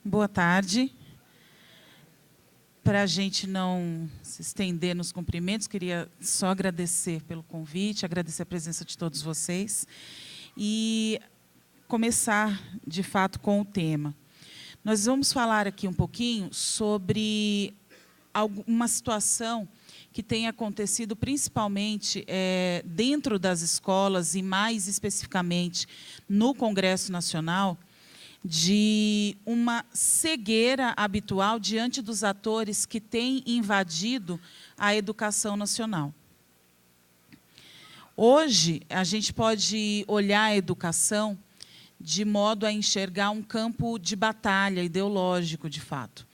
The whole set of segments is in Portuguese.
Boa tarde. Para a gente não se estender nos cumprimentos, queria só agradecer pelo convite, agradecer a presença de todos vocês e começar, de fato, com o tema. Nós vamos falar aqui um pouquinho sobre uma situação que tem acontecido principalmente dentro das escolas e, mais especificamente, no Congresso Nacional, de uma cegueira habitual diante dos atores que têm invadido a educação nacional. Hoje, a gente pode olhar a educação de modo a enxergar um campo de batalha ideológico, de fato.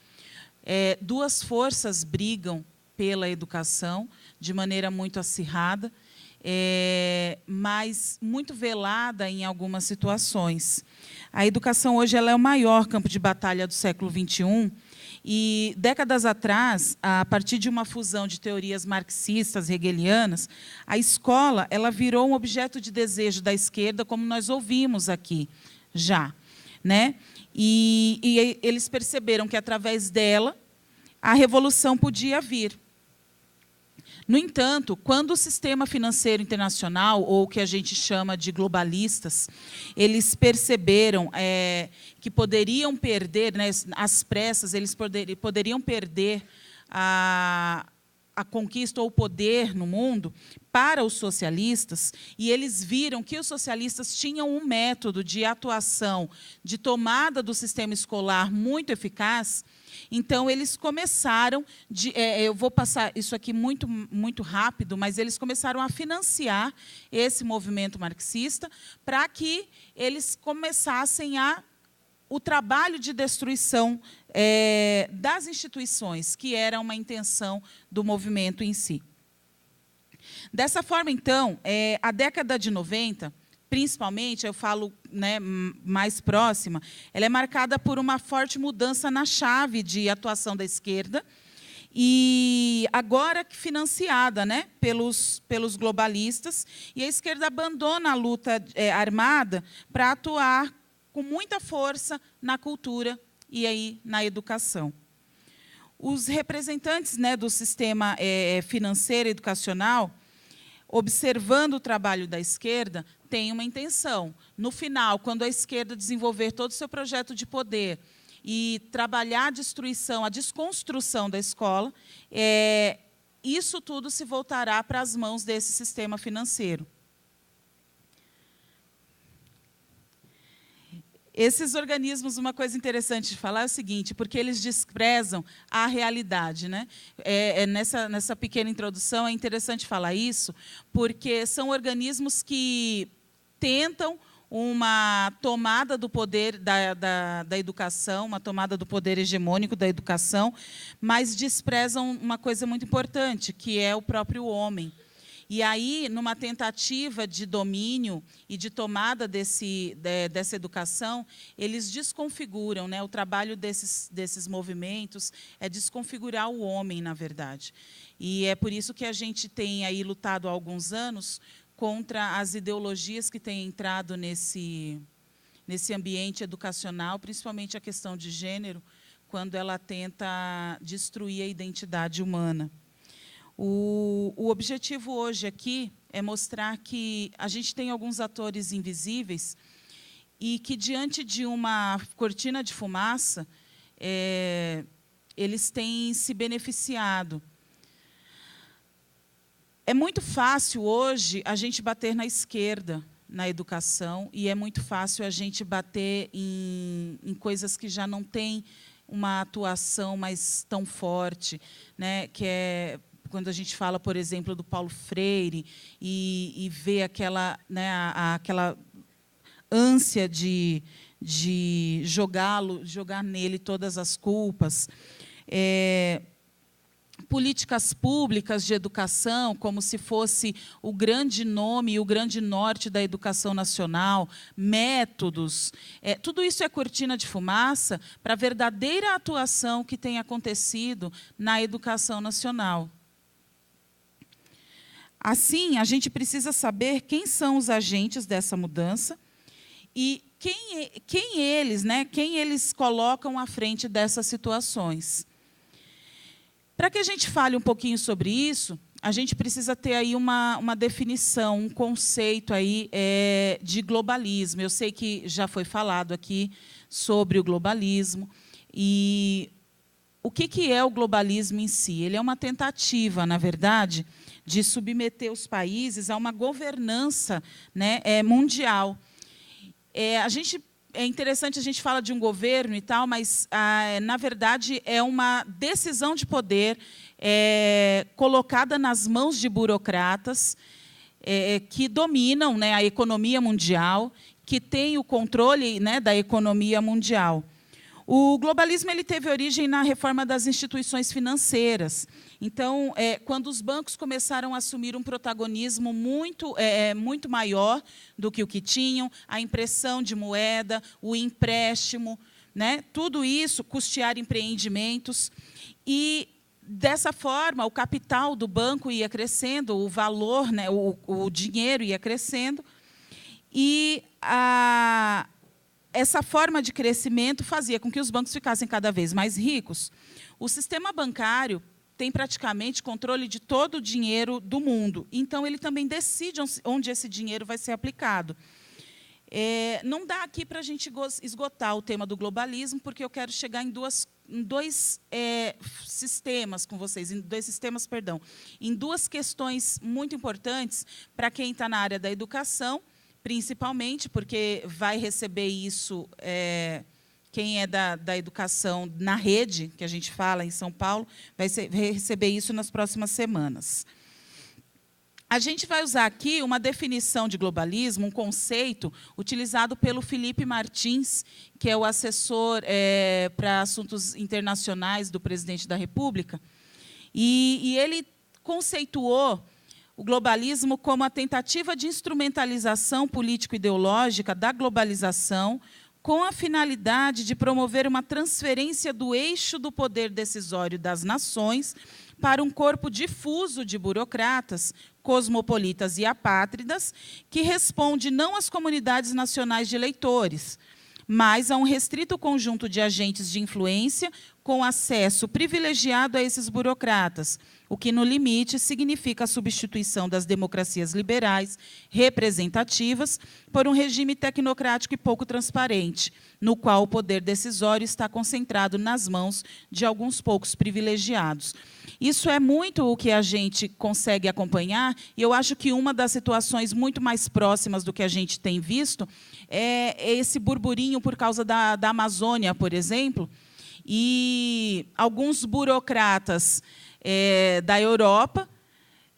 Duas forças brigam pela educação de maneira muito acirrada, mas muito velada em algumas situações. A educação hoje ela é o maior campo de batalha do século XXI, e, décadas atrás, a partir de uma fusão de teorias marxistas, hegelianas, a escola ela virou um objeto de desejo da esquerda, como nós ouvimos aqui já, né? E eles perceberam que, através dela, a revolução podia vir. No entanto, quando o sistema financeiro internacional, ou o que a gente chama de globalistas, eles perceberam que poderiam perder, né, às pressas, eles poderiam perder a conquista ou o poder no mundo para os socialistas, e eles viram que os socialistas tinham um método de atuação, de tomada do sistema escolar muito eficaz. Então, eles começaram, eu vou passar isso aqui muito rápido, mas eles começaram a financiar esse movimento marxista para que eles começassem o trabalho de destruição das instituições, que era uma intenção do movimento em si. Dessa forma, então, a década de 90, principalmente, eu falo, né, mais próxima, ela é marcada por uma forte mudança na chave de atuação da esquerda, e agora financiada, né, pelos globalistas, e a esquerda abandona a luta armada para atuar com muita força na cultura e aí na educação. Os representantes, né, do sistema financeiro e educacional, observando o trabalho da esquerda, tem uma intenção. No final, quando a esquerda desenvolver todo o seu projeto de poder e trabalhar a destruição, a desconstrução da escola, isso tudo se voltará para as mãos desse sistema financeiro. Esses organismos, uma coisa interessante de falar é o seguinte, porque eles desprezam a realidade, né? Nessa pequena introdução é interessante falar isso, porque são organismos que tentam uma tomada do poder da educação, uma tomada do poder hegemônico da educação, mas desprezam uma coisa muito importante, que é o próprio homem. E aí, numa tentativa de domínio e de tomada dessa educação, eles desconfiguram, né? O trabalho desses movimentos é desconfigurar o homem, na verdade. E é por isso que a gente tem aí lutado há alguns anos contra as ideologias que têm entrado nesse ambiente educacional, principalmente a questão de gênero, quando ela tenta destruir a identidade humana. O objetivo hoje aqui é mostrar que a gente tem alguns atores invisíveis e que, diante de uma cortina de fumaça, eles têm se beneficiado. É muito fácil hoje a gente bater na esquerda na educação, e é muito fácil a gente bater em coisas que já não têm uma atuação mais tão forte, né, que é quando a gente fala, por exemplo, do Paulo Freire e vê aquela, né, aquela ânsia de jogar nele todas as culpas. Políticas públicas de educação, como se fosse o grande nome e o grande norte da educação nacional, métodos, tudo isso é cortina de fumaça para a verdadeira atuação que tem acontecido na educação nacional. Assim, a gente precisa saber quem são os agentes dessa mudança e quem eles colocam à frente dessas situações. Para que a gente fale um pouquinho sobre isso, a gente precisa ter aí uma definição, um conceito aí, de globalismo. Eu sei que já foi falado aqui sobre o globalismo. E o que é o globalismo em si? Ele é uma tentativa, na verdade, de submeter os países a uma governança, né, mundial. É interessante, a gente fala de um governo e tal, mas, na verdade, é uma decisão de poder colocada nas mãos de burocratas que dominam, né, a economia mundial, que têm o controle, né, da economia mundial. O globalismo ele teve origem na reforma das instituições financeiras. Então, quando os bancos começaram a assumir um protagonismo muito maior do que o que tinham, a impressão de moeda, o empréstimo, né, tudo isso, custear empreendimentos. E, dessa forma, o capital do banco ia crescendo, o valor, né, o dinheiro ia crescendo, e essa forma de crescimento fazia com que os bancos ficassem cada vez mais ricos. O sistema bancário tem praticamente controle de todo o dinheiro do mundo. Então, ele também decide onde esse dinheiro vai ser aplicado. Não dá aqui para a gente esgotar o tema do globalismo, porque eu quero chegar em dois sistemas com vocês, em duas questões muito importantes para quem está na área da educação, principalmente porque vai receber isso, quem é da educação na rede, que a gente fala em São Paulo, vai receber isso nas próximas semanas. A gente vai usar aqui uma definição de globalismo, um conceito utilizado pelo Felipe Martins, que é o assessor para assuntos internacionais do presidente da República, e ele conceituou o globalismo como a tentativa de instrumentalização político-ideológica da globalização com a finalidade de promover uma transferência do eixo do poder decisório das nações para um corpo difuso de burocratas, cosmopolitas e apátridas, que responde não às comunidades nacionais de eleitores, mas a um restrito conjunto de agentes de influência com acesso privilegiado a esses burocratas, o que, no limite, significa a substituição das democracias liberais representativas por um regime tecnocrático e pouco transparente, no qual o poder decisório está concentrado nas mãos de alguns poucos privilegiados. Isso é muito o que a gente consegue acompanhar, e eu acho que uma das situações muito mais próximas do que a gente tem visto é esse burburinho por causa da Amazônia, por exemplo, e alguns burocratas da Europa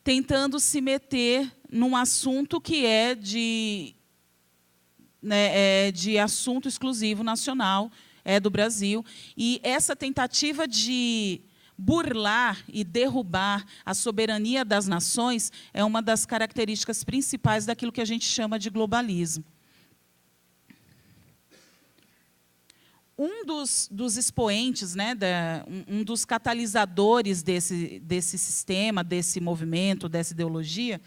tentando se meter num assunto que é de assunto exclusivo nacional, do Brasil. E essa tentativa de burlar e derrubar a soberania das nações é uma das características principais daquilo que a gente chama de globalismo. Um dos expoentes, né, um dos catalisadores desse sistema, desse movimento, dessa ideologia,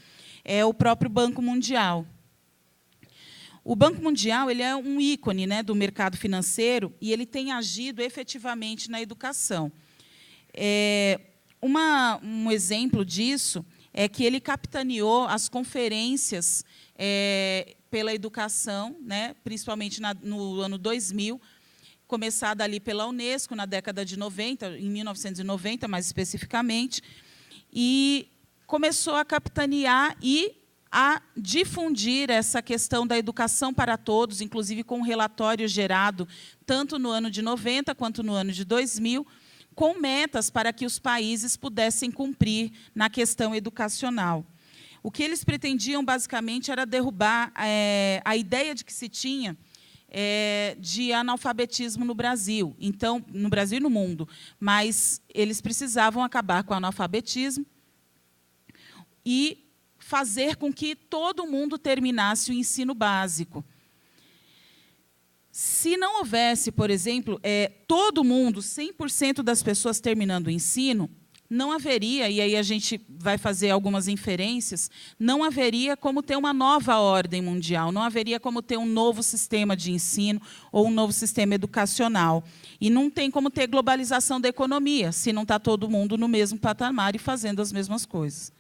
é o próprio Banco Mundial. O Banco Mundial ele é um ícone, né, do mercado financeiro e ele tem agido efetivamente na educação. Um exemplo disso é que ele capitaneou as conferências pela educação, né, principalmente no ano 2000, começada ali pela Unesco, na década de 90, em 1990, mais especificamente, e começou a capitanear e a difundir essa questão da educação para todos, inclusive com um relatório gerado tanto no ano de 90 quanto no ano de 2000, com metas para que os países pudessem cumprir na questão educacional. O que eles pretendiam, basicamente, era derrubar a ideia de que se tinha de analfabetismo no Brasil. Então, no Brasil e no mundo. Mas eles precisavam acabar com o analfabetismo e fazer com que todo mundo terminasse o ensino básico. Se não houvesse, por exemplo, todo mundo, 100% das pessoas terminando o ensino, não haveria, e aí a gente vai fazer algumas inferências, não haveria como ter uma nova ordem mundial, não haveria como ter um novo sistema de ensino ou um novo sistema educacional. E não tem como ter globalização da economia, se não está todo mundo no mesmo patamar e fazendo as mesmas coisas.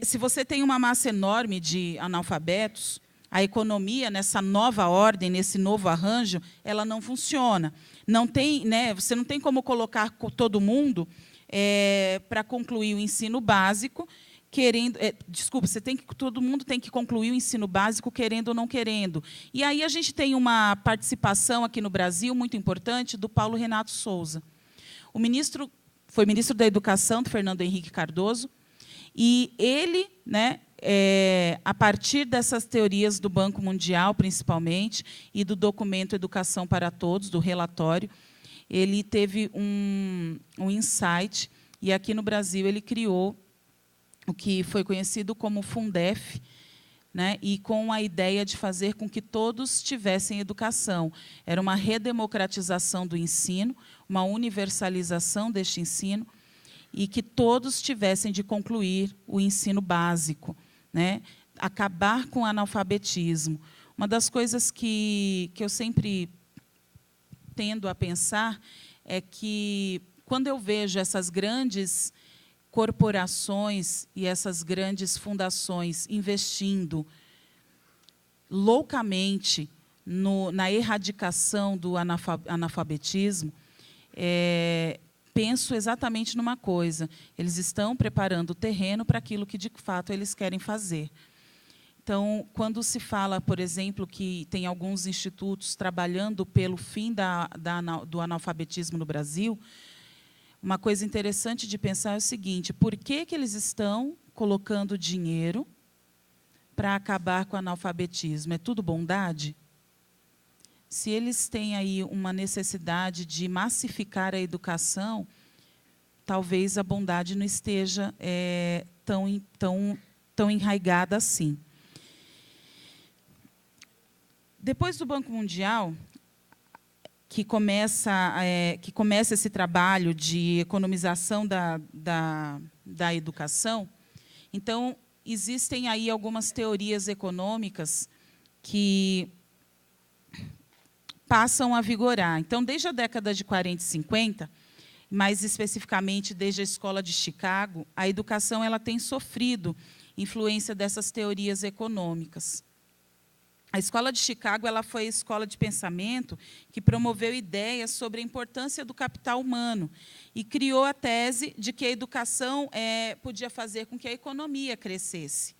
Se você tem uma massa enorme de analfabetos, a economia, nessa nova ordem, nesse novo arranjo, ela não funciona. Não tem, né, você não tem como colocar todo mundo para concluir o ensino básico, querendo... desculpa, todo mundo tem que concluir o ensino básico, querendo ou não querendo. E aí a gente tem uma participação aqui no Brasil muito importante do Paulo Renato Souza. Foi ministro da Educação, do Fernando Henrique Cardoso, e ele, né, a partir dessas teorias do Banco Mundial, principalmente, e do documento Educação para Todos, do relatório, ele teve um insight, e aqui no Brasil ele criou o que foi conhecido como Fundef, né, e com a ideia de fazer com que todos tivessem educação. Era uma redemocratização do ensino, uma universalização deste ensino, e que todos tivessem de concluir o ensino básico, né? Acabar com o analfabetismo. Uma das coisas que eu sempre tendo a pensar é que, quando eu vejo essas grandes corporações e essas grandes fundações investindo loucamente na erradicação do analfabetismo, penso exatamente numa coisa: eles estão preparando o terreno para aquilo que, de fato, eles querem fazer. Então, quando se fala, por exemplo, que tem alguns institutos trabalhando pelo fim do analfabetismo no Brasil, uma coisa interessante de pensar é o seguinte: por que eles estão colocando dinheiro para acabar com o analfabetismo? É tudo bondade? Se eles têm aí uma necessidade de massificar a educação, talvez a bondade não esteja tão enraigada assim. Depois do Banco Mundial, que começa esse trabalho de economização da educação, então, existem aí algumas teorias econômicas que passam a vigorar. Então, desde a década de 40 e 50, mais especificamente desde a Escola de Chicago, a educação ela tem sofrido influência dessas teorias econômicas. A Escola de Chicago ela foi a escola de pensamento que promoveu ideias sobre a importância do capital humano e criou a tese de que a educação podia fazer com que a economia crescesse.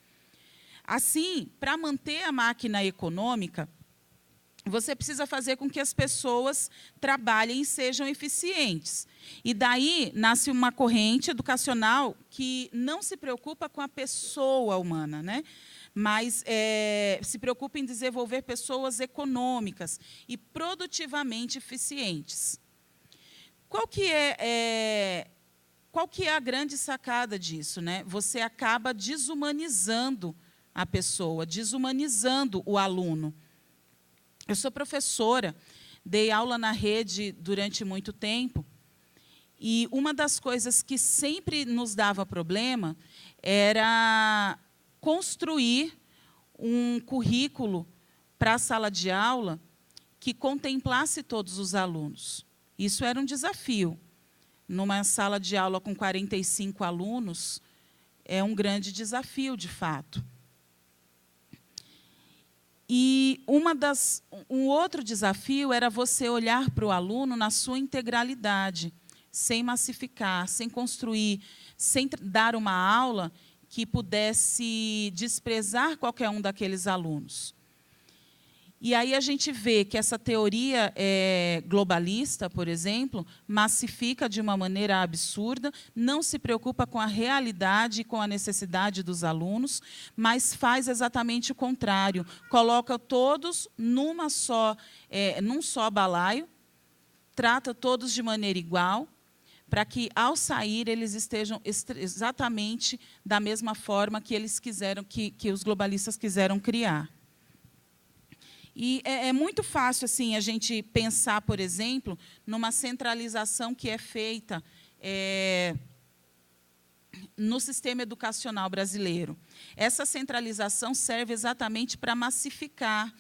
Assim, para manter a máquina econômica, você precisa fazer com que as pessoas trabalhem e sejam eficientes. E daí nasce uma corrente educacional que não se preocupa com a pessoa humana, né? Mas se preocupa em desenvolver pessoas econômicas e produtivamente eficientes. Qual que é a grande sacada disso, né? Você acaba desumanizando a pessoa, desumanizando o aluno. Eu sou professora, dei aula na rede durante muito tempo, e uma das coisas que sempre nos dava problema era construir um currículo para a sala de aula que contemplasse todos os alunos. Isso era um desafio. Numa sala de aula com 45 alunos, é um grande desafio, de fato. E um outro desafio era você olhar para o aluno na sua integralidade, sem massificar, sem construir, sem dar uma aula que pudesse desprezar qualquer um daqueles alunos. E aí a gente vê que essa teoria globalista, por exemplo, massifica de uma maneira absurda, não se preocupa com a realidade e com a necessidade dos alunos, mas faz exatamente o contrário, coloca todos num só balaio, trata todos de maneira igual, para que, ao sair, eles estejam exatamente da mesma forma que eles quiseram, que os globalistas quiseram criar. E é muito fácil assim, a gente pensar, por exemplo, numa centralização que é feita no sistema educacional brasileiro. Essa centralização serve exatamente para massificar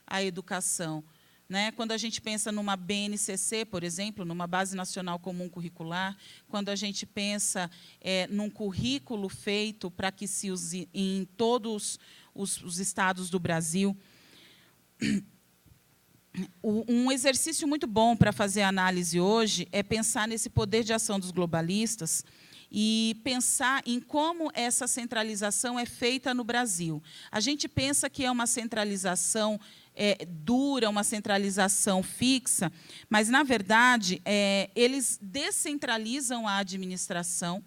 a educação. Né? Quando a gente pensa numa BNCC, por exemplo, numa Base Nacional Comum Curricular, quando a gente pensa num currículo feito para que se use em todos os estados do Brasil, um exercício muito bom para fazer análise hoje é pensar nesse poder de ação dos globalistas e pensar em como essa centralização é feita no Brasil. A gente pensa que é uma centralização dura, uma centralização fixa, mas, na verdade, eles descentralizam a administração,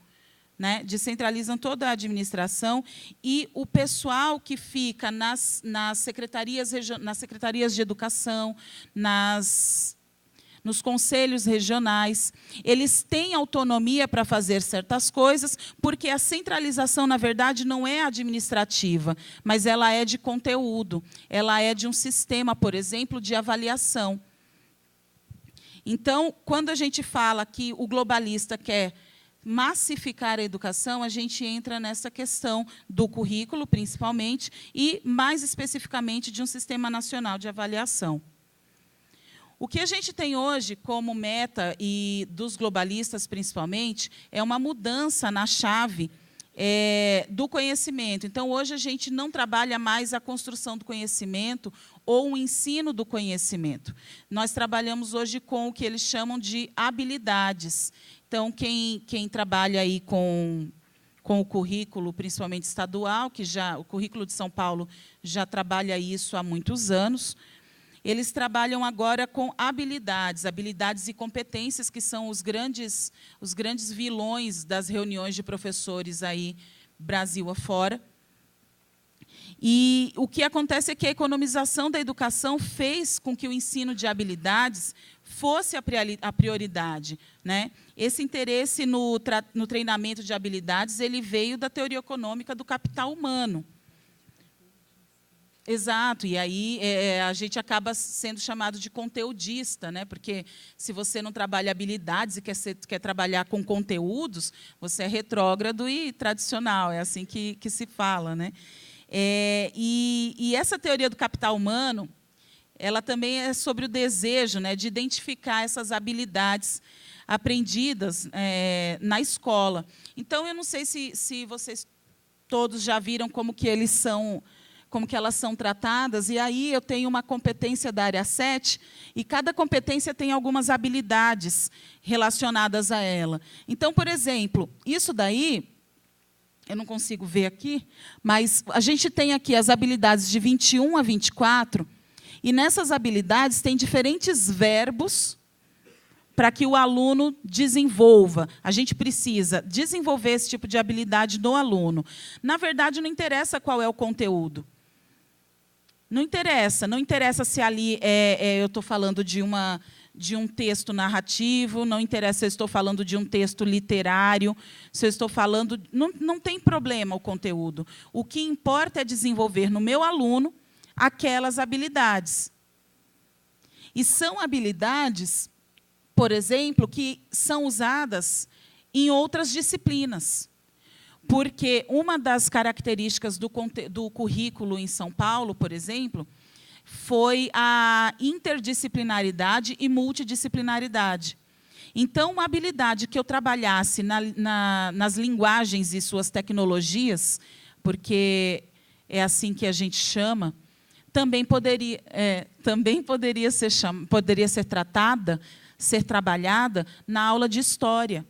né, descentralizam toda a administração, e o pessoal que fica nas secretarias de educação, nos conselhos regionais, eles têm autonomia para fazer certas coisas, porque a centralização, na verdade, não é administrativa, mas ela é de conteúdo, ela é de um sistema, por exemplo, de avaliação. Então, quando a gente fala que o globalista quer massificar a educação, a gente entra nessa questão do currículo, principalmente, e, mais especificamente, de um sistema nacional de avaliação. O que a gente tem hoje como meta, e dos globalistas principalmente, é uma mudança na chave do conhecimento. Então, hoje, a gente não trabalha mais a construção do conhecimento ou o ensino do conhecimento. Nós trabalhamos hoje com o que eles chamam de habilidades. Então, quem trabalha aí com o currículo, principalmente estadual, o currículo de São Paulo já trabalha isso há muitos anos, eles trabalham agora com habilidades e competências, que são os grandes vilões das reuniões de professores aí, Brasil afora. E o que acontece é que a economização da educação fez com que o ensino de habilidades fosse a prioridade, né? Esse interesse no treinamento de habilidades ele veio da teoria econômica do capital humano. Exato, e aí a gente acaba sendo chamado de conteudista, né? Porque se você não trabalha habilidades e quer trabalhar com conteúdos, você é retrógrado e tradicional, é assim que se fala, né? E essa teoria do capital humano, ela também é sobre o desejo, né, de identificar essas habilidades aprendidas na escola. Então, eu não sei se vocês todos já viram como que elas são tratadas, e aí eu tenho uma competência da área 7, e cada competência tem algumas habilidades relacionadas a ela. Então, por exemplo, isso daí, eu não consigo ver aqui, mas a gente tem aqui as habilidades de 21 a 24, e nessas habilidades tem diferentes verbos para que o aluno desenvolva. A gente precisa desenvolver esse tipo de habilidade no aluno. Na verdade, não interessa qual é o conteúdo. Não interessa se ali eu estou falando de um texto narrativo, não interessa se eu estou falando de um texto literário, se eu estou falando... Não tem problema o conteúdo. O que importa é desenvolver no meu aluno aquelas habilidades. E são habilidades, por exemplo, que são usadas em outras disciplinas. Porque uma das características do currículo em São Paulo, por exemplo, foi a interdisciplinaridade e multidisciplinaridade. Então, uma habilidade que eu trabalhasse nas linguagens e suas tecnologias, porque é assim que a gente chama, também poderia ser trabalhada na aula de história,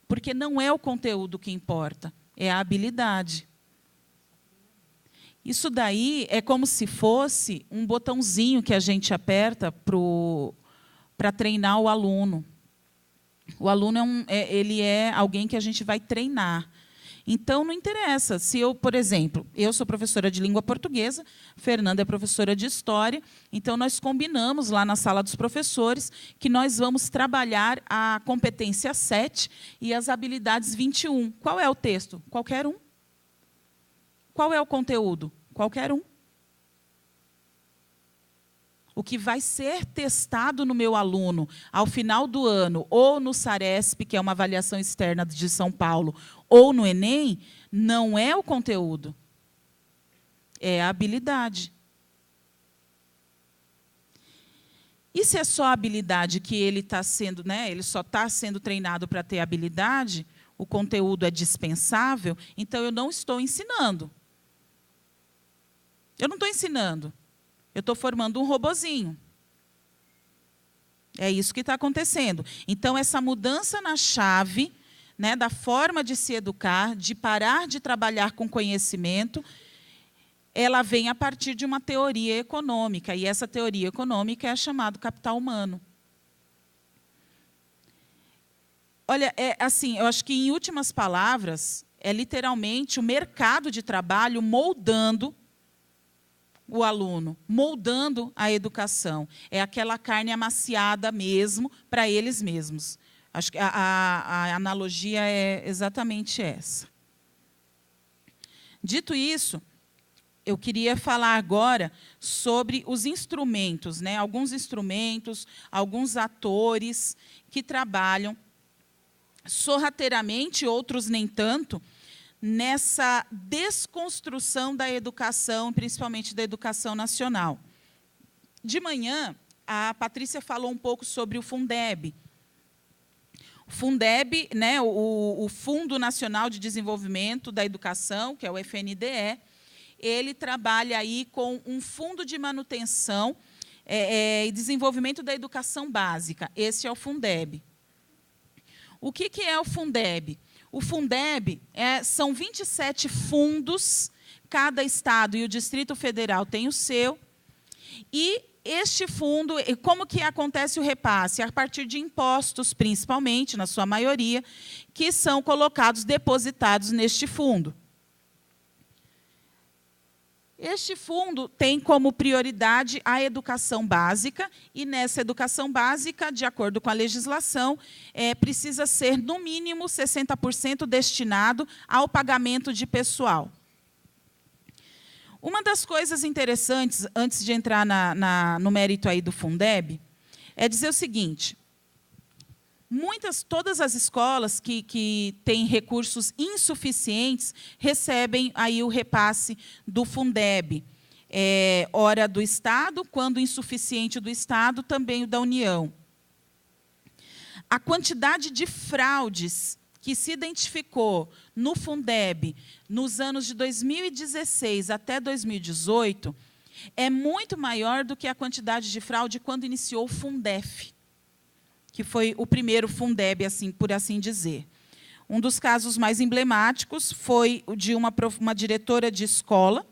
porque não é o conteúdo que importa, é a habilidade. Isso daí é como se fosse um botãozinho que a gente aperta para treinar o aluno. O aluno ele é alguém que a gente vai treinar. Então, não interessa. Se eu, por exemplo, eu sou professora de língua portuguesa, Fernanda é professora de história, então nós combinamos lá na sala dos professores que nós vamos trabalhar a competência 7 e as habilidades 21. Qual é o texto? Qualquer um. Qual é o conteúdo? Qualquer um. O que vai ser testado no meu aluno ao final do ano, ou no SARESP, que é uma avaliação externa de São Paulo, ou no Enem, não é o conteúdo, é a habilidade. E se é só a habilidade que ele está sendo, né, ele só está sendo treinado para ter habilidade, o conteúdo é dispensável, então eu não estou ensinando. Eu não estou ensinando. Eu estou formando um robozinho. É isso que está acontecendo. Então, essa mudança na chave, né, da forma de se educar, de parar de trabalhar com conhecimento, ela vem a partir de uma teoria econômica. E essa teoria econômica é a chamada capital humano. Olha, assim, eu acho que, em últimas palavras, é literalmente o mercado de trabalho moldando o aluno, moldando a educação. É aquela carne amaciada mesmo para eles mesmos. Acho que a analogia é exatamente essa. Dito isso, eu queria falar agora sobre os instrumentos, né? Alguns instrumentos, alguns atores que trabalham sorrateiramente, outros nem tanto, nessa desconstrução da educação, principalmente da educação nacional. De manhã, a Patrícia falou um pouco sobre o Fundeb. O Fundeb, né, o Fundo Nacional de Desenvolvimento da Educação, que é o FNDE, ele trabalha aí com um fundo de manutenção e desenvolvimento da educação básica. Esse é o Fundeb. O que é o Fundeb? O Fundeb são 27 fundos, cada estado e o Distrito Federal tem o seu, e este fundo, como que acontece o repasse? A partir de impostos, principalmente, na sua maioria, que são colocados, depositados neste fundo. Este fundo tem como prioridade a educação básica, e nessa educação básica, de acordo com a legislação, precisa ser, no mínimo, 60% destinado ao pagamento de pessoal. Uma das coisas interessantes, antes de entrar no mérito aí do Fundeb, é dizer o seguinte: todas as escolas que têm recursos insuficientes recebem aí o repasse do Fundeb. Ora do Estado, quando insuficiente do Estado, também o da União. A quantidade de fraudes que se identificou no Fundeb nos anos de 2016 até 2018 é muito maior do que a quantidade de fraude quando iniciou o Fundef, que foi o primeiro Fundeb, assim, por assim dizer. Um dos casos mais emblemáticos foi o de uma diretora de escola,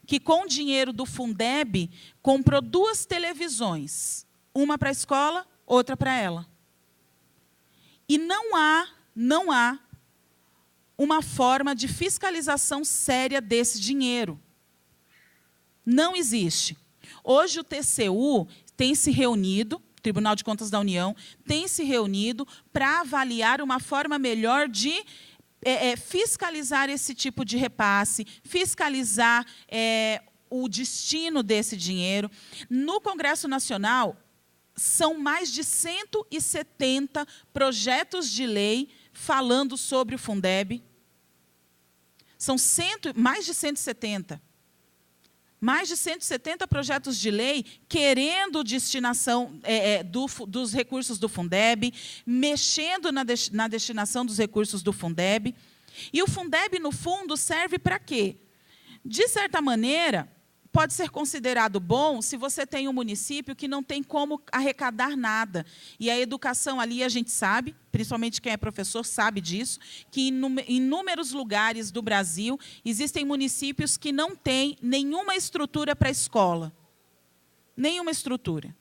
que, com o dinheiro do Fundeb, comprou 2 televisões, uma para a escola, outra para ela. E não há uma forma de fiscalização séria desse dinheiro. Não existe. Hoje, o TCU tem se reunido, Tribunal de Contas da União, tem se reunido para avaliar uma forma melhor de fiscalizar esse tipo de repasse, fiscalizar o destino desse dinheiro. No Congresso Nacional, são mais de 170 projetos de lei falando sobre o Fundeb. São mais de 170. Mais de 170 projetos de lei querendo destinação dos recursos do Fundeb, mexendo na destinação dos recursos do Fundeb. E o Fundeb, no fundo, serve para quê? De certa maneira, pode ser considerado bom se você tem um município que não tem como arrecadar nada. E a educação ali, a gente sabe, principalmente quem é professor sabe disso, que em inúmeros lugares do Brasil existem municípios que não têm nenhuma estrutura para a escola. Nenhuma estrutura.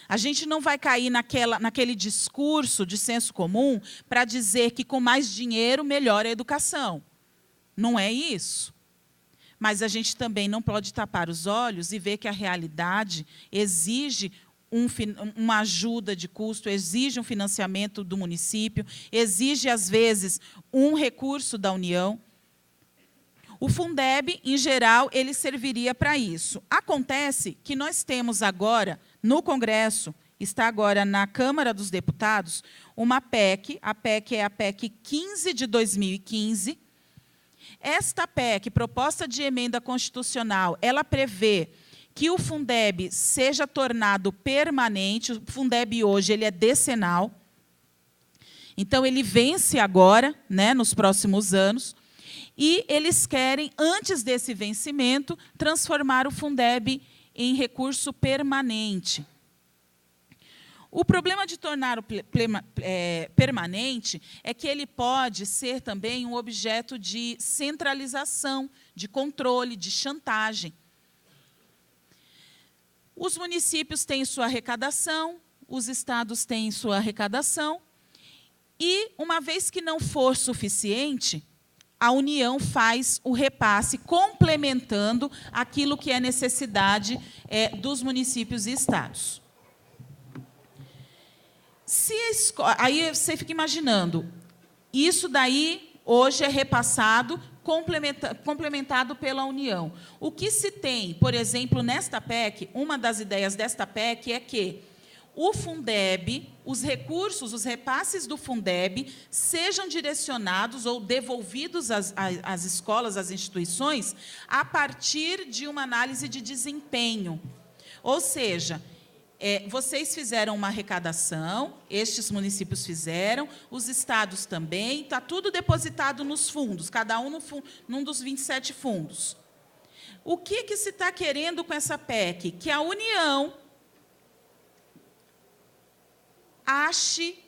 A gente não vai cair naquele discurso de senso comum para dizer que com mais dinheiro melhora a educação. Não é isso. Mas a gente também não pode tapar os olhos e ver que a realidade exige uma ajuda de custo, exige um financiamento do município, exige, às vezes, um recurso da União. O Fundeb, em geral, ele serviria para isso. Acontece que nós temos agora, no Congresso, está agora na Câmara dos Deputados, uma PEC, a PEC é a PEC 15 de 2015. Esta PEC, proposta de emenda constitucional, ela prevê que o Fundeb seja tornado permanente. O Fundeb hoje ele é decenal. Então, ele vence agora, né, nos próximos anos, e eles querem, antes desse vencimento, transformar o Fundeb em recurso permanente. O problema de tornar o permanente é que ele pode ser também um objeto de centralização, de controle, de chantagem. Os municípios têm sua arrecadação, os estados têm sua arrecadação, e, uma vez que não for suficiente, a União faz o repasse, complementando aquilo que é necessidade dos municípios e estados. Aí você fica imaginando, isso daí hoje é repassado, complementado pela União. O que se tem, por exemplo, nesta PEC, uma das ideias desta PEC é que o Fundeb, os recursos, os repasses do Fundeb, sejam direcionados ou devolvidos às escolas, às instituições, a partir de uma análise de desempenho. Ou seja, vocês fizeram uma arrecadação, estes municípios fizeram, os estados também, está tudo depositado nos fundos, cada um num dos 27 fundos. O que se está querendo com essa PEC? Que a União ache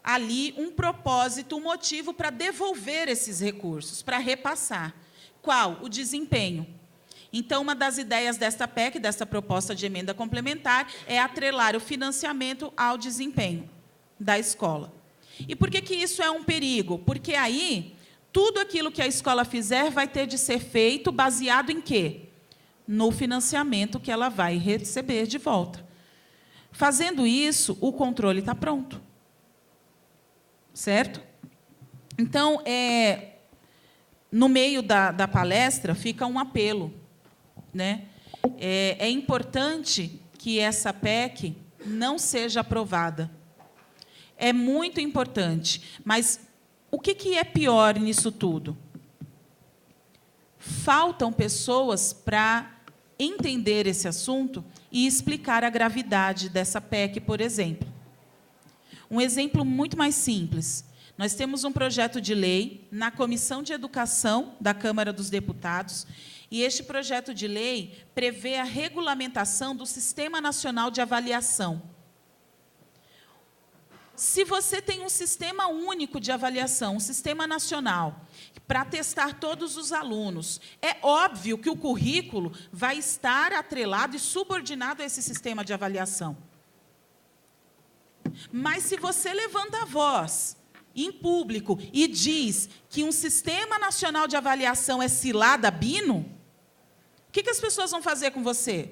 ali um propósito, um motivo para devolver esses recursos, para repassar. Qual? O desempenho. Então, uma das ideias desta PEC, desta proposta de emenda complementar, é atrelar o financiamento ao desempenho da escola. E por que isso é um perigo? Porque aí, tudo aquilo que a escola fizer vai ter de ser feito baseado em quê? No financiamento que ela vai receber de volta. Fazendo isso, o controle está pronto. Certo? Então, no meio da palestra, fica um apelo. Né? É importante que essa PEC não seja aprovada. É muito importante. Mas o que é pior nisso tudo? Faltam pessoas para entender esse assunto e explicar a gravidade dessa PEC, por exemplo. Um exemplo muito mais simples. Nós temos um projeto de lei na Comissão de Educação da Câmara dos Deputados, e este projeto de lei prevê a regulamentação do Sistema Nacional de Avaliação. Se você tem um sistema único de avaliação, um sistema nacional, para testar todos os alunos, é óbvio que o currículo vai estar atrelado e subordinado a esse sistema de avaliação. Mas, se você levanta a voz em público e diz que um sistema nacional de avaliação é cilada bino, o que as pessoas vão fazer com você?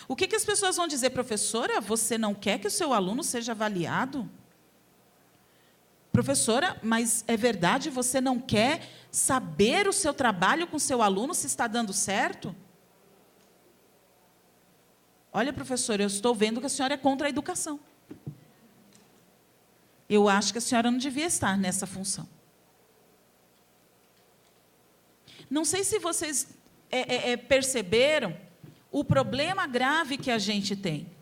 O que as pessoas vão dizer? Professora, você não quer que o seu aluno seja avaliado? Professora, mas é verdade, você não quer saber o seu trabalho com o seu aluno, se está dando certo? Olha, professora, eu estou vendo que a senhora é contra a educação. Eu acho que a senhora não devia estar nessa função. Não sei se vocês perceberam o problema grave que a gente tem.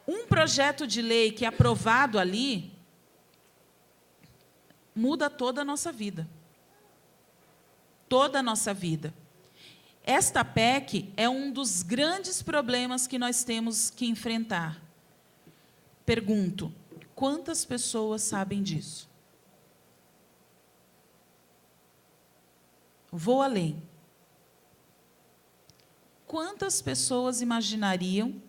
Um projeto de lei que é aprovado ali muda toda a nossa vida. Toda a nossa vida. Esta PEC é um dos grandes problemas que nós temos que enfrentar. Pergunto, quantas pessoas sabem disso? Vou além. Quantas pessoas imaginariam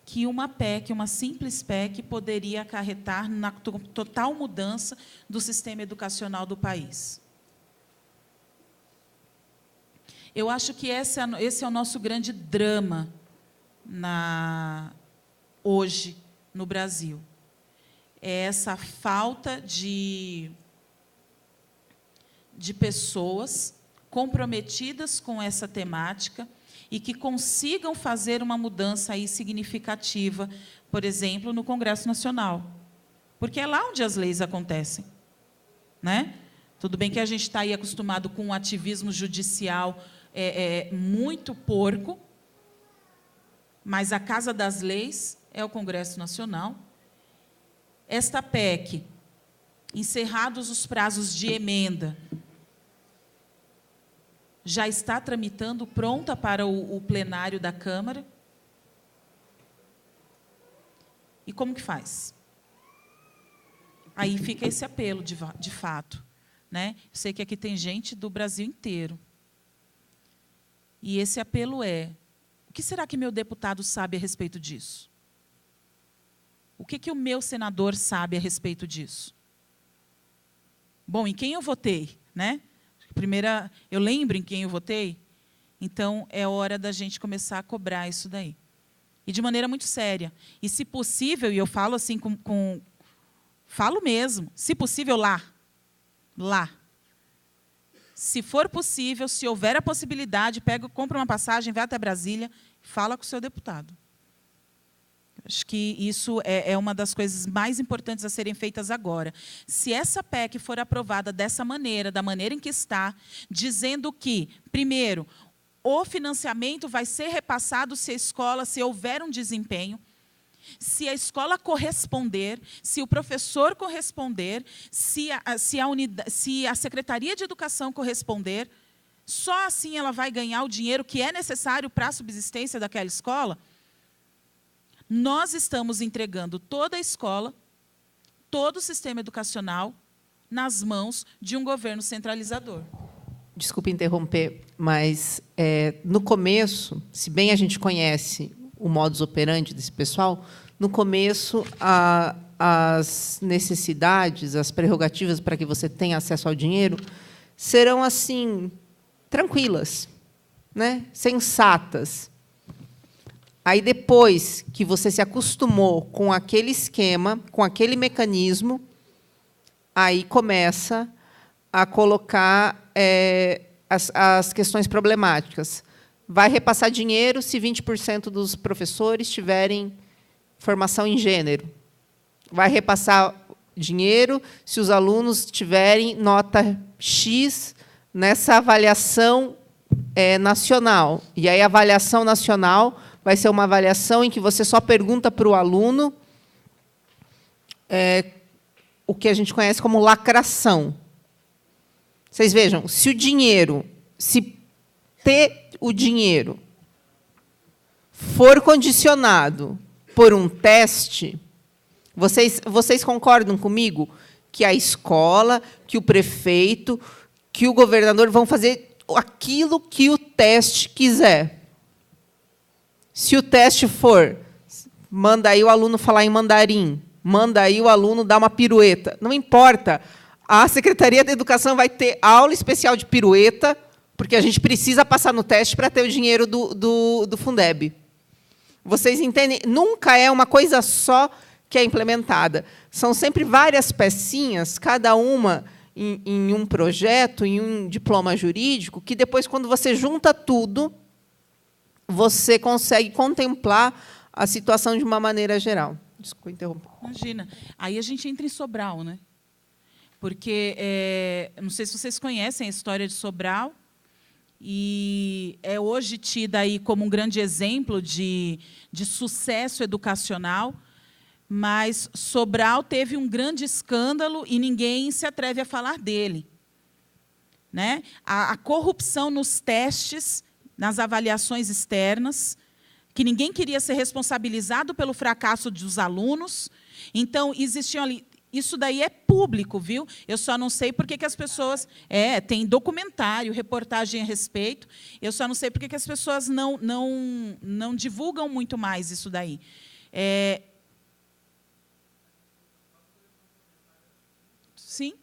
que uma PEC, uma simples PEC, poderia acarretar na total mudança do sistema educacional do país? Eu acho que esse é o nosso grande drama hoje no Brasil. É essa falta de de pessoas comprometidas com essa temática e que consigam fazer uma mudança aí significativa, por exemplo, no Congresso Nacional. Porque é lá onde as leis acontecem, né? Tudo bem que a gente está aí acostumado com um ativismo judicial muito porco, mas a Casa das Leis é o Congresso Nacional. Esta PEC, encerrados os prazos de emenda, já está tramitando, pronta para o plenário da Câmara. E como que faz? Aí fica esse apelo, de fato, né? Eu sei que aqui tem gente do Brasil inteiro. E esse apelo é: o que será que meu deputado sabe a respeito disso? O que o meu senador sabe a respeito disso? Bom, em quem eu votei, né? Primeira, eu lembro em quem eu votei, então é hora da gente começar a cobrar isso daí. E de maneira muito séria. E, se possível, e eu falo assim falo mesmo, se possível, lá. Se for possível, se houver a possibilidade, compra uma passagem, vai até Brasília, fala com o seu deputado. Acho que isso é uma das coisas mais importantes a serem feitas agora. Se essa PEC for aprovada dessa maneira, da maneira em que está, dizendo que, primeiro, o financiamento vai ser repassado se a escola, se houver um desempenho, se a escola corresponder, se o professor corresponder, se a Secretaria de Educação corresponder, só assim ela vai ganhar o dinheiro que é necessário para a subsistência daquela escola. Nós estamos entregando toda a escola, todo o sistema educacional, nas mãos de um governo centralizador. Desculpe interromper, mas no começo, se bem a gente conhece o modus operandi desse pessoal, no começo as necessidades, as prerrogativas para que você tenha acesso ao dinheiro serão assim tranquilas, né? Sensatas. Aí, depois que você se acostumou com aquele esquema, com aquele mecanismo, aí começa a colocar as questões problemáticas. Vai repassar dinheiro se 20% dos professores tiverem formação em gênero. Vai repassar dinheiro se os alunos tiverem nota X nessa avaliação nacional. E aí, a avaliação nacional vai ser uma avaliação em que você só pergunta para o aluno o que a gente conhece como lacração. Vocês vejam, se ter o dinheiro for condicionado por um teste, vocês concordam comigo que a escola, que o prefeito, que o governador vão fazer aquilo que o teste quiser? Se o teste for, manda aí o aluno falar em mandarim, manda aí o aluno dar uma pirueta, não importa. A Secretaria da Educação vai ter aula especial de pirueta, porque a gente precisa passar no teste para ter o dinheiro do Fundeb. Vocês entendem? Nunca é uma coisa só que é implementada. São sempre várias pecinhas, cada uma em um projeto, em um diploma jurídico, que depois, quando você junta tudo, você consegue contemplar a situação de uma maneira geral. Desculpa interromper. Imagina. Aí a gente entra em Sobral, né? Porque, não sei se vocês conhecem a história de Sobral, e é hoje tida aí como um grande exemplo de sucesso educacional, mas Sobral teve um grande escândalo e ninguém se atreve a falar dele, né? A corrupção nos testes, nas avaliações externas, que ninguém queria ser responsabilizado pelo fracasso dos alunos. Então, existiam ali... Isso daí é público, viu? Eu só não sei por que as pessoas... tem documentário, reportagem a respeito. Eu só não sei por que as pessoas não divulgam muito mais isso daí. Sim.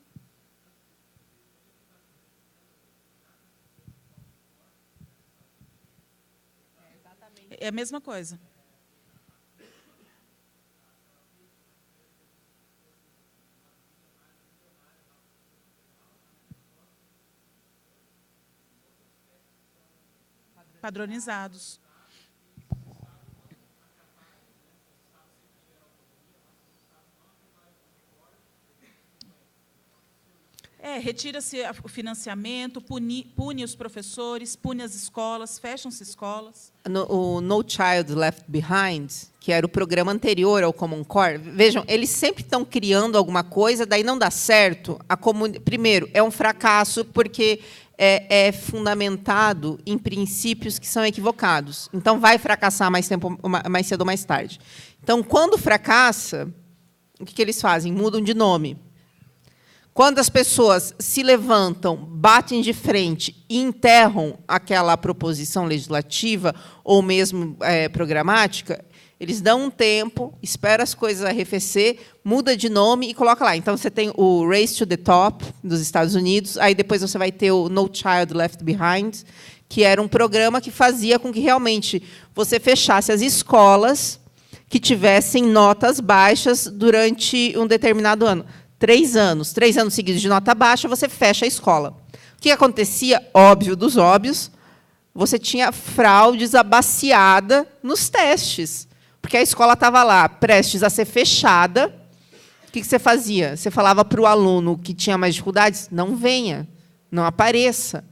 É a mesma coisa. padronizados. Retira-se o financiamento, pune os professores, pune as escolas, fecham-se escolas. O No Child Left Behind, que era o programa anterior ao Common Core, vejam, eles sempre estão criando alguma coisa, daí não dá certo. Primeiro, é um fracasso porque é fundamentado em princípios que são equivocados. Então, vai fracassar mais cedo ou mais tarde. Então, quando fracassa, o que eles fazem? Mudam de nome. Quando as pessoas se levantam, batem de frente e enterram aquela proposição legislativa ou mesmo programática, eles dão um tempo, esperam as coisas arrefecer, muda de nome e coloca lá. Então, você tem o Race to the Top, dos Estados Unidos, aí depois você vai ter o No Child Left Behind, que era um programa que fazia com que, realmente, você fechasse as escolas que tivessem notas baixas durante um determinado ano. 3 anos seguidos de nota baixa, você fecha a escola. O que acontecia? Óbvio dos óbvios, você tinha fraudes abaciada nos testes, porque a escola estava lá, prestes a ser fechada. O que você fazia? Você falava para o aluno que tinha mais dificuldades, não venha, não apareça.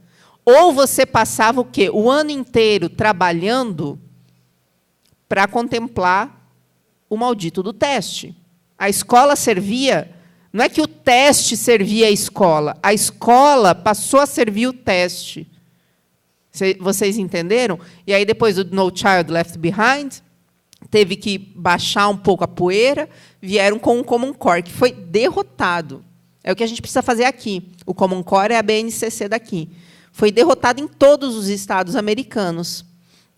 Ou você passava o quê? O ano inteiro trabalhando para contemplar o maldito do teste. A escola servia... Não é que o teste servia a escola passou a servir o teste. Vocês entenderam? E aí, depois do No Child Left Behind, teve que baixar um pouco a poeira, vieram com o Common Core, que foi derrotado. É o que a gente precisa fazer aqui. O Common Core é a BNCC daqui. Foi derrotado em todos os estados americanos.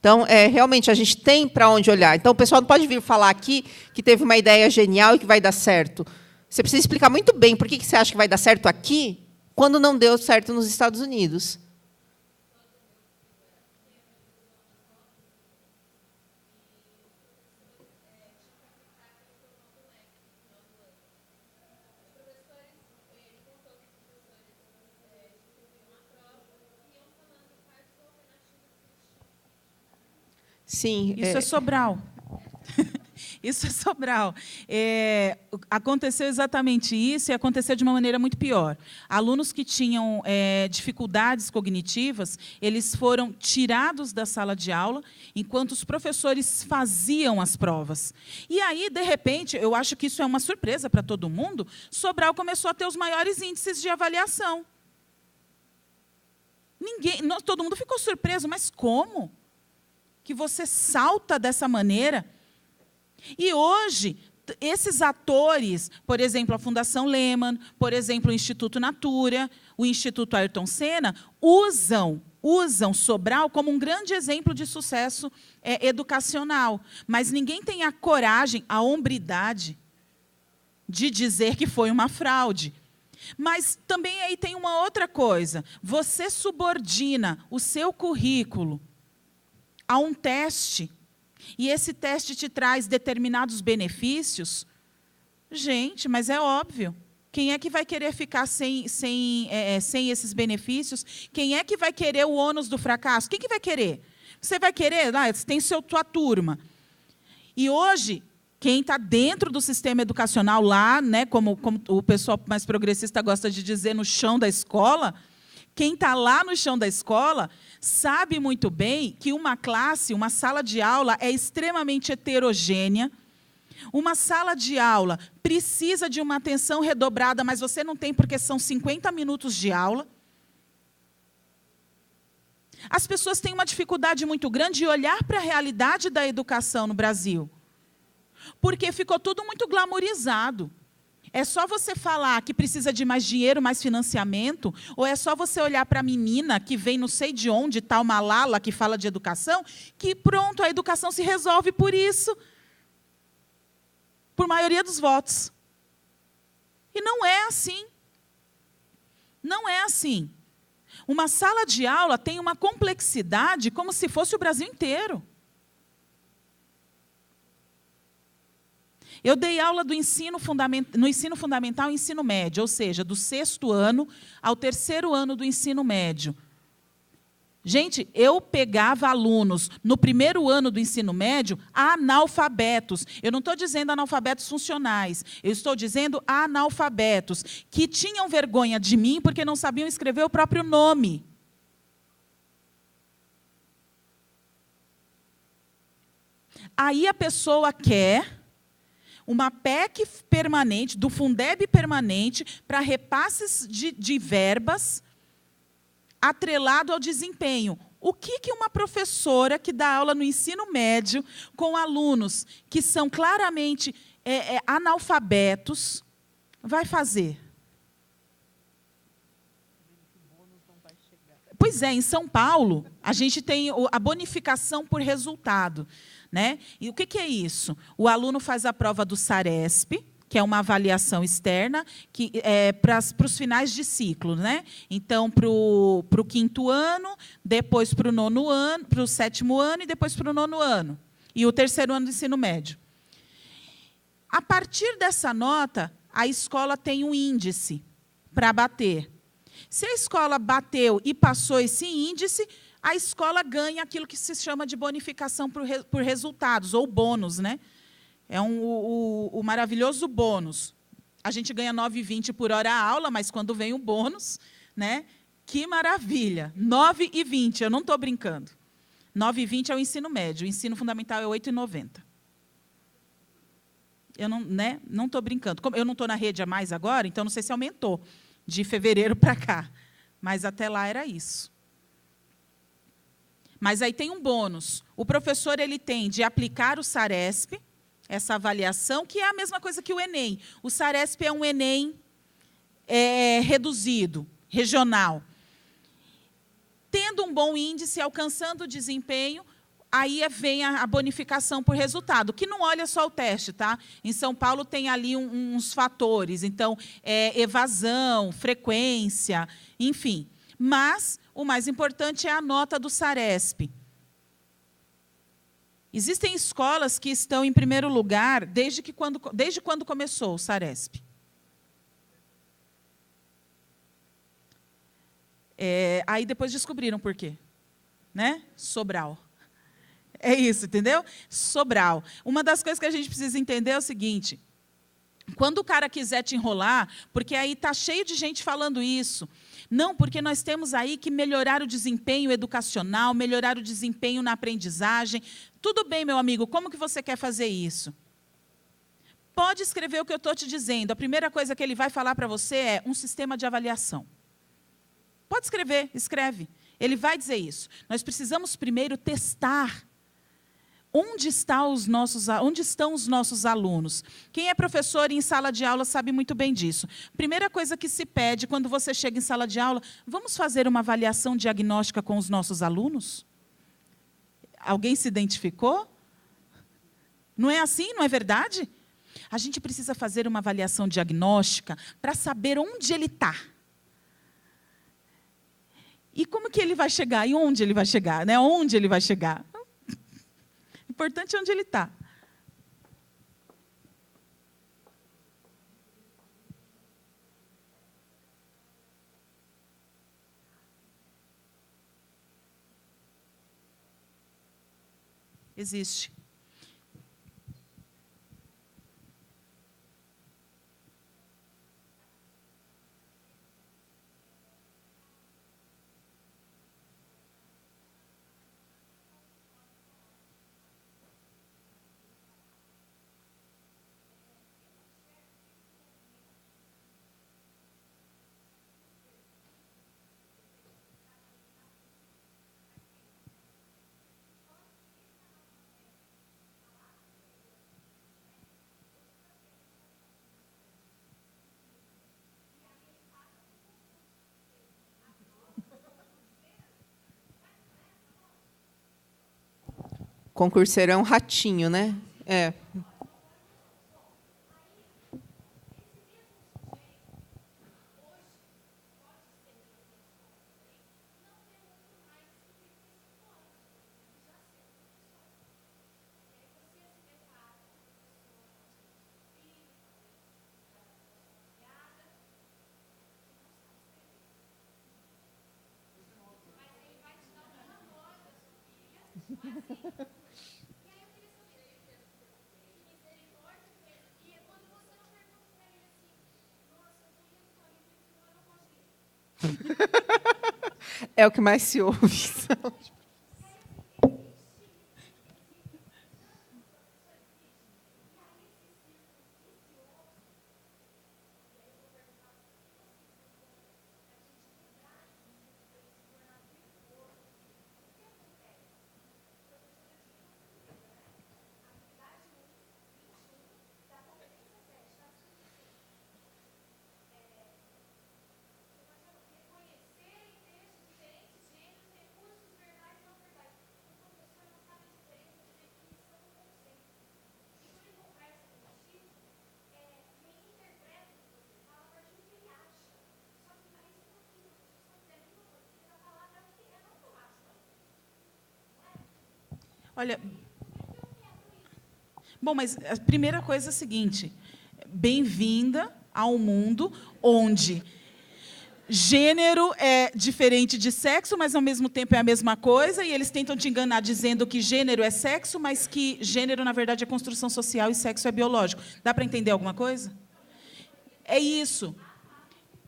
Então, realmente, a gente tem para onde olhar. Então, o pessoal não pode vir falar aqui que teve uma ideia genial e que vai dar certo. Você precisa explicar muito bem por que você acha que vai dar certo aqui, quando não deu certo nos Estados Unidos. Sim. Isso é Sobral. Isso é Sobral. Aconteceu exatamente isso e aconteceu de uma maneira muito pior. Alunos que tinham dificuldades cognitivas, eles foram tirados da sala de aula enquanto os professores faziam as provas. E aí, de repente, eu acho que isso é uma surpresa para todo mundo, Sobral começou a ter os maiores índices de avaliação. Todo mundo ficou surpreso, mas como? Que você salta dessa maneira? E hoje, esses atores, por exemplo, a Fundação Lehman, por exemplo, o Instituto Natura, o Instituto Ayrton Senna, usam Sobral como um grande exemplo de sucesso educacional. Mas ninguém tem a coragem, a hombridade de dizer que foi uma fraude. Mas também aí tem uma outra coisa. Você subordina o seu currículo a um teste, e esse teste te traz determinados benefícios, gente, mas é óbvio. Quem é que vai querer ficar sem esses benefícios? Quem é que vai querer o ônus do fracasso? Quem que vai querer? Você vai querer? Você tem tua turma. E hoje, quem está dentro do sistema educacional lá, né, como o pessoal mais progressista gosta de dizer, no chão da escola, quem está lá no chão da escola sabe muito bem que uma classe, uma sala de aula é extremamente heterogênea. Uma sala de aula precisa de uma atenção redobrada, mas você não tem porque são 50 minutos de aula. As pessoas têm uma dificuldade muito grande de olhar para a realidade da educação no Brasil, porque ficou tudo muito glamourizado. É só você falar que precisa de mais dinheiro, mais financiamento, ou é só você olhar para a menina que vem não sei de onde, tal Malala, que fala de educação, que pronto, a educação se resolve por isso, por maioria dos votos. E não é assim. Não é assim. Uma sala de aula tem uma complexidade como se fosse o Brasil inteiro. Eu dei aula no ensino fundamental e ensino médio, ou seja, do 6º ano ao 3º ano do ensino médio. Gente, eu pegava alunos no primeiro ano do ensino médio analfabetos. Eu não estou dizendo analfabetos funcionais, eu estou dizendo analfabetos, que tinham vergonha de mim porque não sabiam escrever o próprio nome. Aí a pessoa quer uma PEC permanente, do Fundeb permanente, para repasses de verbas, atrelado ao desempenho. O que uma professora que dá aula no ensino médio, com alunos que são claramente analfabetos, vai fazer? Pois é, em São Paulo, a gente tem a bonificação por resultado, né? E o que é isso? O aluno faz a prova do SARESP, que é uma avaliação externa, que é para os finais de ciclo, né? Então, para o 5º ano, depois para o 9º ano, para o 7º ano e depois para o 9º ano. E o 3º ano do ensino médio. A partir dessa nota, a escola tem um índice para bater. Se a escola bateu e passou esse índice, a escola ganha aquilo que se chama de bonificação por resultados, ou bônus, né? É o maravilhoso bônus. A gente ganha 9,20 por hora a aula, mas quando vem o bônus, né? Que maravilha! 9,20, eu não estou brincando. 9,20 é o ensino médio, o ensino fundamental é 8,90. Eu não estou brincando. Como eu não estou na rede a mais agora, então não sei se aumentou de fevereiro para cá. Mas até lá era isso. Mas aí tem um bônus. O professor ele tem de aplicar o SARESP, essa avaliação, que é a mesma coisa que o Enem. O SARESP é um Enem reduzido, regional. Tendo um bom índice, alcançando o desempenho, aí vem a bonificação por resultado, que não olha só o teste, tá? Em São Paulo tem ali uns fatores, então, evasão, frequência, enfim. Mas o mais importante é a nota do SARESP. Existem escolas que estão em primeiro lugar desde quando começou o SARESP. Aí depois descobriram por quê. Né? Sobral. É isso, entendeu? Sobral. Uma das coisas que a gente precisa entender é o seguinte: quando o cara quiser te enrolar, porque aí está cheio de gente falando isso, não, porque nós temos aí que melhorar o desempenho educacional, melhorar o desempenho na aprendizagem. Tudo bem, meu amigo, como que você quer fazer isso? Pode escrever o que eu estou te dizendo. A primeira coisa que ele vai falar para você é um sistema de avaliação. Pode escrever, escreve. Ele vai dizer isso. Nós precisamos primeiro testar onde estão os nossos alunos. Quem é professor em sala de aula sabe muito bem disso. Primeira coisa que se pede quando você chega em sala de aula, vamos fazer uma avaliação diagnóstica com os nossos alunos? Alguém se identificou? Não é assim? Não é verdade? A gente precisa fazer uma avaliação diagnóstica para saber onde ele está. E como que ele vai chegar? E onde ele vai chegar? Né? Onde ele vai chegar? O importante é onde ele está. Existe. Concurseiro é um ratinho, né? É. É o que mais se ouve. Olha, bom, mas a primeira coisa é a seguinte: bem-vinda ao mundo onde gênero é diferente de sexo, mas, ao mesmo tempo, é a mesma coisa, e eles tentam te enganar dizendo que gênero é sexo, mas que gênero, na verdade, é construção social e sexo é biológico. Dá para entender alguma coisa? É isso.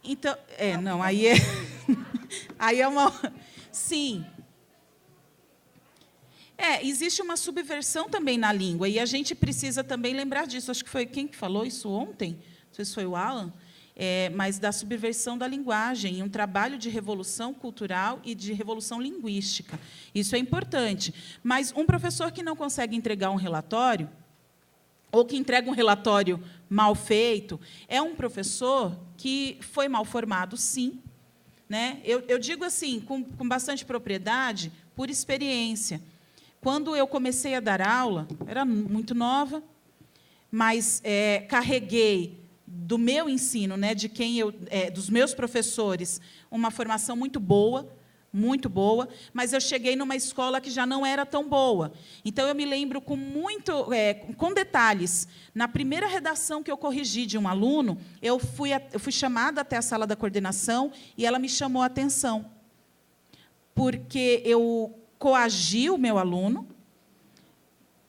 Então, não, aí é... aí é uma... Sim. Existe uma subversão também na língua, e a gente precisa também lembrar disso. Acho que foi quem que falou isso ontem? Não sei se foi o Alan, mas da subversão da linguagem, um trabalho de revolução cultural e de revolução linguística. Isso é importante. Mas um professor que não consegue entregar um relatório, ou que entrega um relatório mal feito, é um professor que foi mal formado, sim. Né? Eu digo assim, com bastante propriedade, por experiência. Quando eu comecei a dar aula, era muito nova, mas carreguei do meu ensino, né, dos meus professores, uma formação muito boa, mas eu cheguei numa escola que já não era tão boa. Então, eu me lembro com detalhes. Na primeira redação que eu corrigi de um aluno, eu fui chamada até a sala da coordenação e ela me chamou a atenção, porque eu coagi o meu aluno,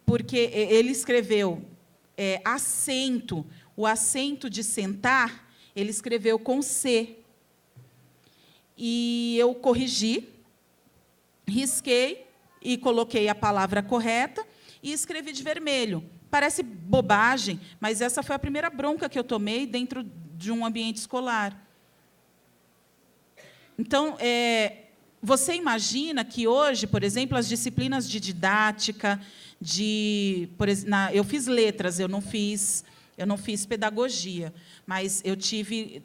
porque ele escreveu acento, o acento de sentar, ele escreveu com C. E eu corrigi, risquei e coloquei a palavra correta e escrevi de vermelho. Parece bobagem, mas essa foi a primeira bronca que eu tomei dentro de um ambiente escolar. Então, você imagina que hoje, por exemplo, as disciplinas de didática, eu fiz letras, eu não fiz pedagogia, mas eu tive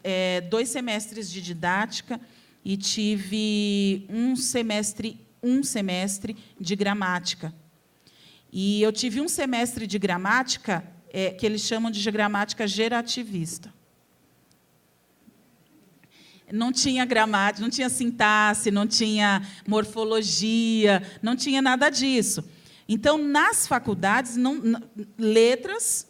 2 semestres de didática e tive um semestre de gramática. E eu tive um semestre de gramática que eles chamam de gramática gerativista. Não tinha gramática, não tinha sintaxe, não tinha morfologia, não tinha nada disso. Então, nas faculdades, letras,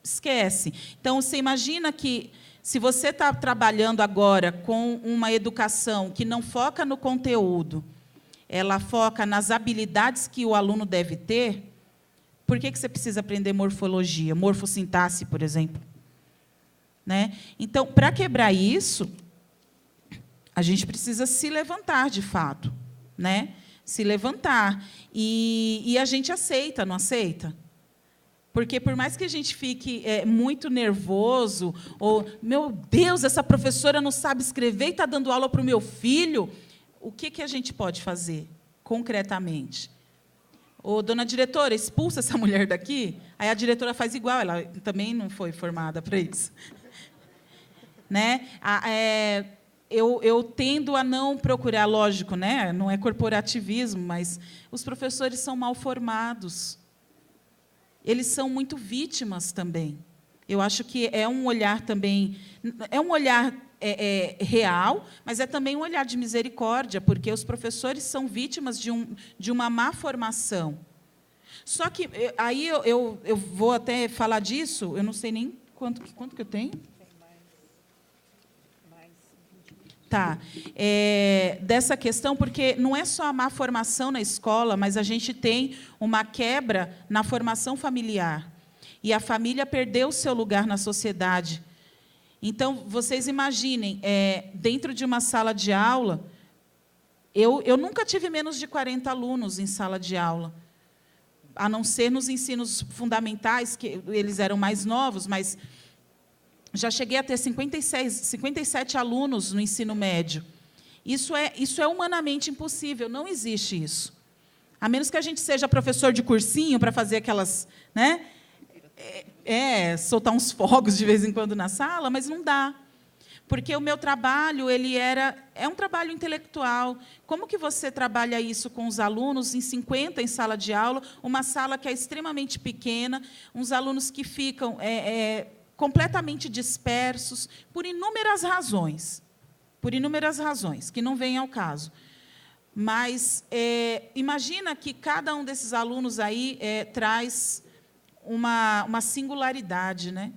esquece. Então, você imagina que, se você está trabalhando agora com uma educação que não foca no conteúdo, ela foca nas habilidades que o aluno deve ter, por que você precisa aprender morfologia, morfossintaxe, por exemplo? Né? Então, para quebrar isso, a gente precisa se levantar, de fato, né? Se levantar. E a gente aceita, não aceita? Porque, por mais que a gente fique muito nervoso, ou, meu Deus, essa professora não sabe escrever e está dando aula para o meu filho, o que a gente pode fazer, concretamente? Ô, dona diretora, expulsa essa mulher daqui? Aí a diretora faz igual, ela também não foi formada para isso. Né? Eu tendo a não procurar, lógico, né? Não é corporativismo, mas os professores são mal formados. Eles são muito vítimas também. Eu acho que é um olhar também, é um olhar real, mas é também um olhar de misericórdia, porque os professores são vítimas de uma má formação. Só que aí eu vou até falar disso, eu não sei nem quanto que eu tenho. Tá. Dessa questão, porque não é só a má formação na escola, mas a gente tem uma quebra na formação familiar. E a família perdeu o seu lugar na sociedade. Então, vocês imaginem, dentro de uma sala de aula, eu nunca tive menos de 40 alunos em sala de aula, a não ser nos ensinos fundamentais, que eles eram mais novos, mas já cheguei a ter 57 alunos no ensino médio. Isso é humanamente impossível, não existe isso. A menos que a gente seja professor de cursinho para fazer aquelas, né, soltar uns fogos de vez em quando na sala, mas não dá. Porque o meu trabalho é um trabalho intelectual. Como que você trabalha isso com os alunos em 50 em sala de aula, uma sala que é extremamente pequena, uns alunos que ficam completamente dispersos, por inúmeras razões, que não vêm ao caso. Mas imagina que cada um desses alunos aí traz uma singularidade, né?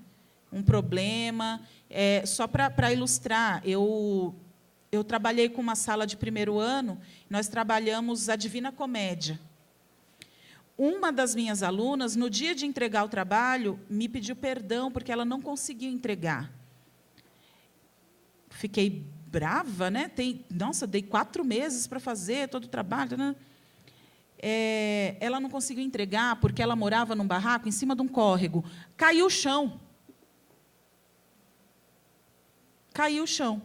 Um problema. Só para ilustrar, eu trabalhei com uma sala de primeiro ano, nós trabalhamos a Divina Comédia. Uma das minhas alunas, no dia de entregar o trabalho, me pediu perdão, porque ela não conseguiu entregar. Fiquei brava, né? Nossa, dei 4 meses para fazer todo o trabalho. Né? Ela não conseguiu entregar, porque ela morava num barraco, em cima de um córrego. Caiu o chão. Caiu o chão.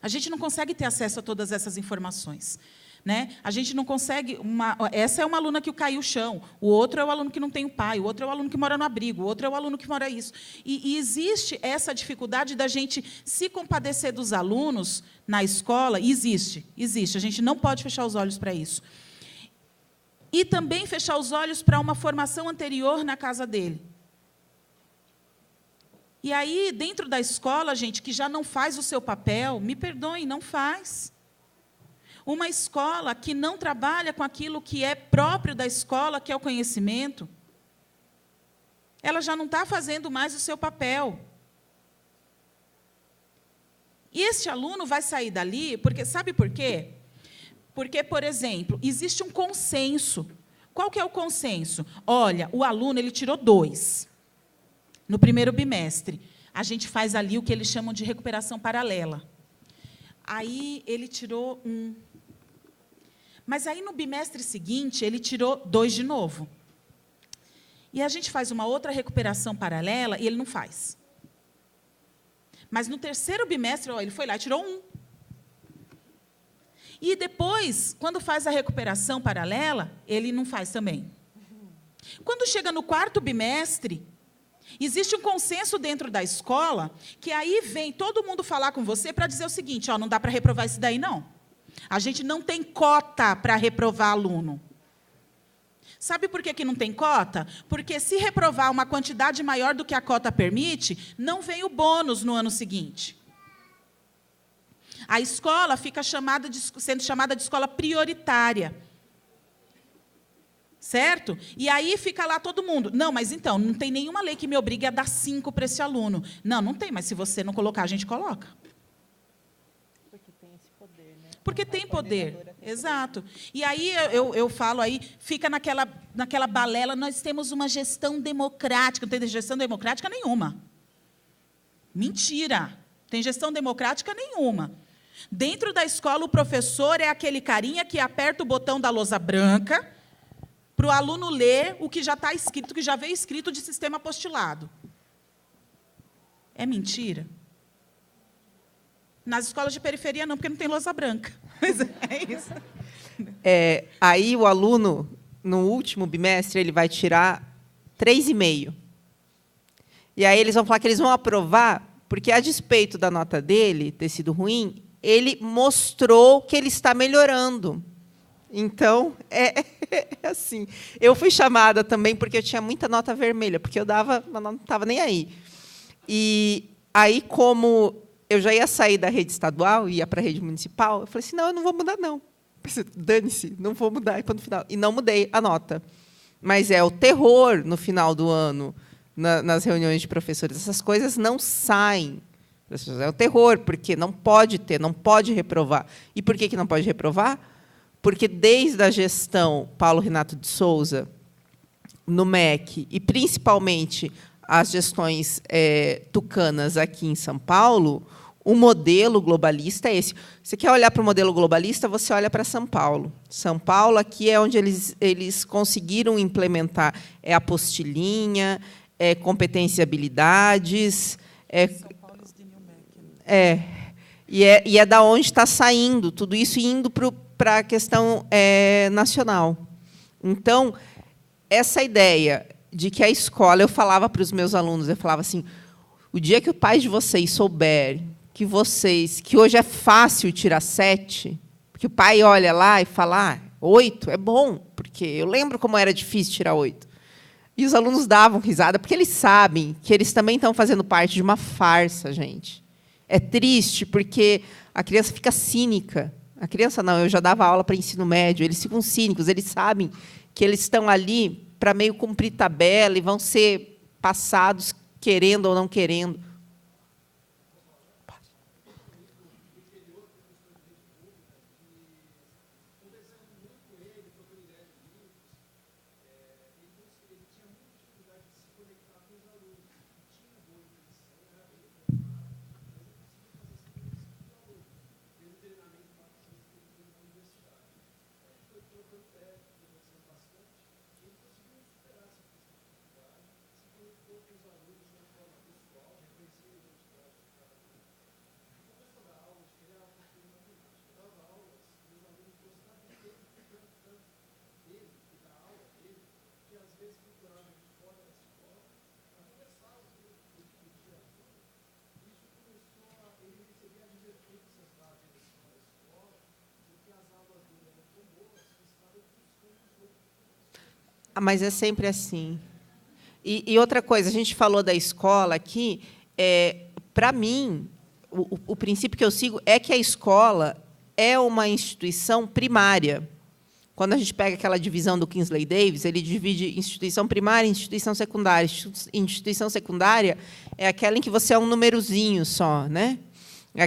A gente não consegue ter acesso a todas essas informações. Né? A gente não consegue... Essa é uma aluna que caiu o chão, o outro é o aluno que não tem o pai, o outro é o aluno que mora no abrigo, o outro é o aluno que mora isso. E existe essa dificuldade da gente se compadecer dos alunos na escola, existe. A gente não pode fechar os olhos para isso. E também fechar os olhos para uma formação anterior na casa dele. E aí, dentro da escola, gente, que já não faz o seu papel, me perdoem, não faz. Uma escola que não trabalha com aquilo que é próprio da escola, que é o conhecimento, ela já não está fazendo mais o seu papel. E este aluno vai sair dali, porque sabe por quê? Porque, por exemplo, existe um consenso. Qual que é o consenso? Olha, o aluno ele tirou 2 no primeiro bimestre. A gente faz ali o que eles chamam de recuperação paralela. Aí ele tirou 1. Mas aí, no bimestre seguinte, ele tirou 2 de novo. E a gente faz uma outra recuperação paralela e ele não faz. Mas, no terceiro bimestre, ele foi lá e tirou 1. E depois, quando faz a recuperação paralela, ele não faz também. Quando chega no 4º bimestre, existe um consenso dentro da escola que aí vem todo mundo falar com você para dizer o seguinte, não dá para reprovar isso daí, não. A gente não tem cota para reprovar aluno. Sabe por que não tem cota? Porque, se reprovar uma quantidade maior do que a cota permite, não vem o bônus no ano seguinte. A escola fica sendo chamada de escola prioritária. Certo? E aí fica lá todo mundo. Não, mas então, não tem nenhuma lei que me obrigue a dar 5 para esse aluno. Não tem, mas se você não colocar, a gente coloca. Porque tem poder, exato. E aí eu falo aí, fica naquela balela, nós temos uma gestão democrática, não tem gestão democrática nenhuma. Mentira, tem gestão democrática nenhuma. Dentro da escola, o professor é aquele carinha que aperta o botão da lousa branca para o aluno ler o que já está escrito, que já veio escrito de sistema apostilado. É mentira? Nas escolas de periferia, não, porque não tem lousa branca. Mas é isso. Aí, o aluno, no último bimestre, ele vai tirar 3,5. E aí eles vão falar que eles vão aprovar, porque, a despeito da nota dele ter sido ruim, ele mostrou que ele está melhorando. Então, assim. Eu fui chamada também, porque eu tinha muita nota vermelha, porque eu dava, mas não estava nem aí. E aí, como eu já ia sair da rede estadual e ia para a rede municipal, eu falei assim, não, eu não vou mudar, não. Dane-se, não vou mudar. E não mudei a nota. Mas é o terror no final do ano, nas reuniões de professores. Essas coisas não saem É o terror, porque não pode ter, não pode reprovar. E por que não pode reprovar? Porque, desde a gestão Paulo Renato de Souza, no MEC, e principalmente as gestões tucanas aqui em São Paulo, o modelo globalista é esse. Você quer olhar para o modelo globalista, você olha para São Paulo. São Paulo, aqui é onde eles conseguiram implementar apostilinha, competência e habilidades. São Paulo is the new MEC, né? E é da onde está saindo tudo isso e indo para a questão nacional. Então, essa ideia de que a escola, eu falava para os meus alunos, eu falava assim, o dia que o pai de vocês souber que hoje é fácil tirar 7, porque o pai olha lá e fala, 8 é bom, porque eu lembro como era difícil tirar 8. E os alunos davam risada, porque eles sabem que eles também estão fazendo parte de uma farsa, gente. É triste, porque a criança fica cínica. A criança não, eu já dava aula para ensino médio, eles ficam cínicos, eles sabem que eles estão ali para meio cumprir tabela e vão ser passados querendo ou não querendo. Mas é sempre assim. E outra coisa, a gente falou da escola aqui. Para mim, o princípio que eu sigo é que a escola é uma instituição primária. Quando a gente pega aquela divisão do Kingsley Davis, ele divide instituição primária e instituição secundária. Instituição secundária é aquela em que você é um númerozinho só, né?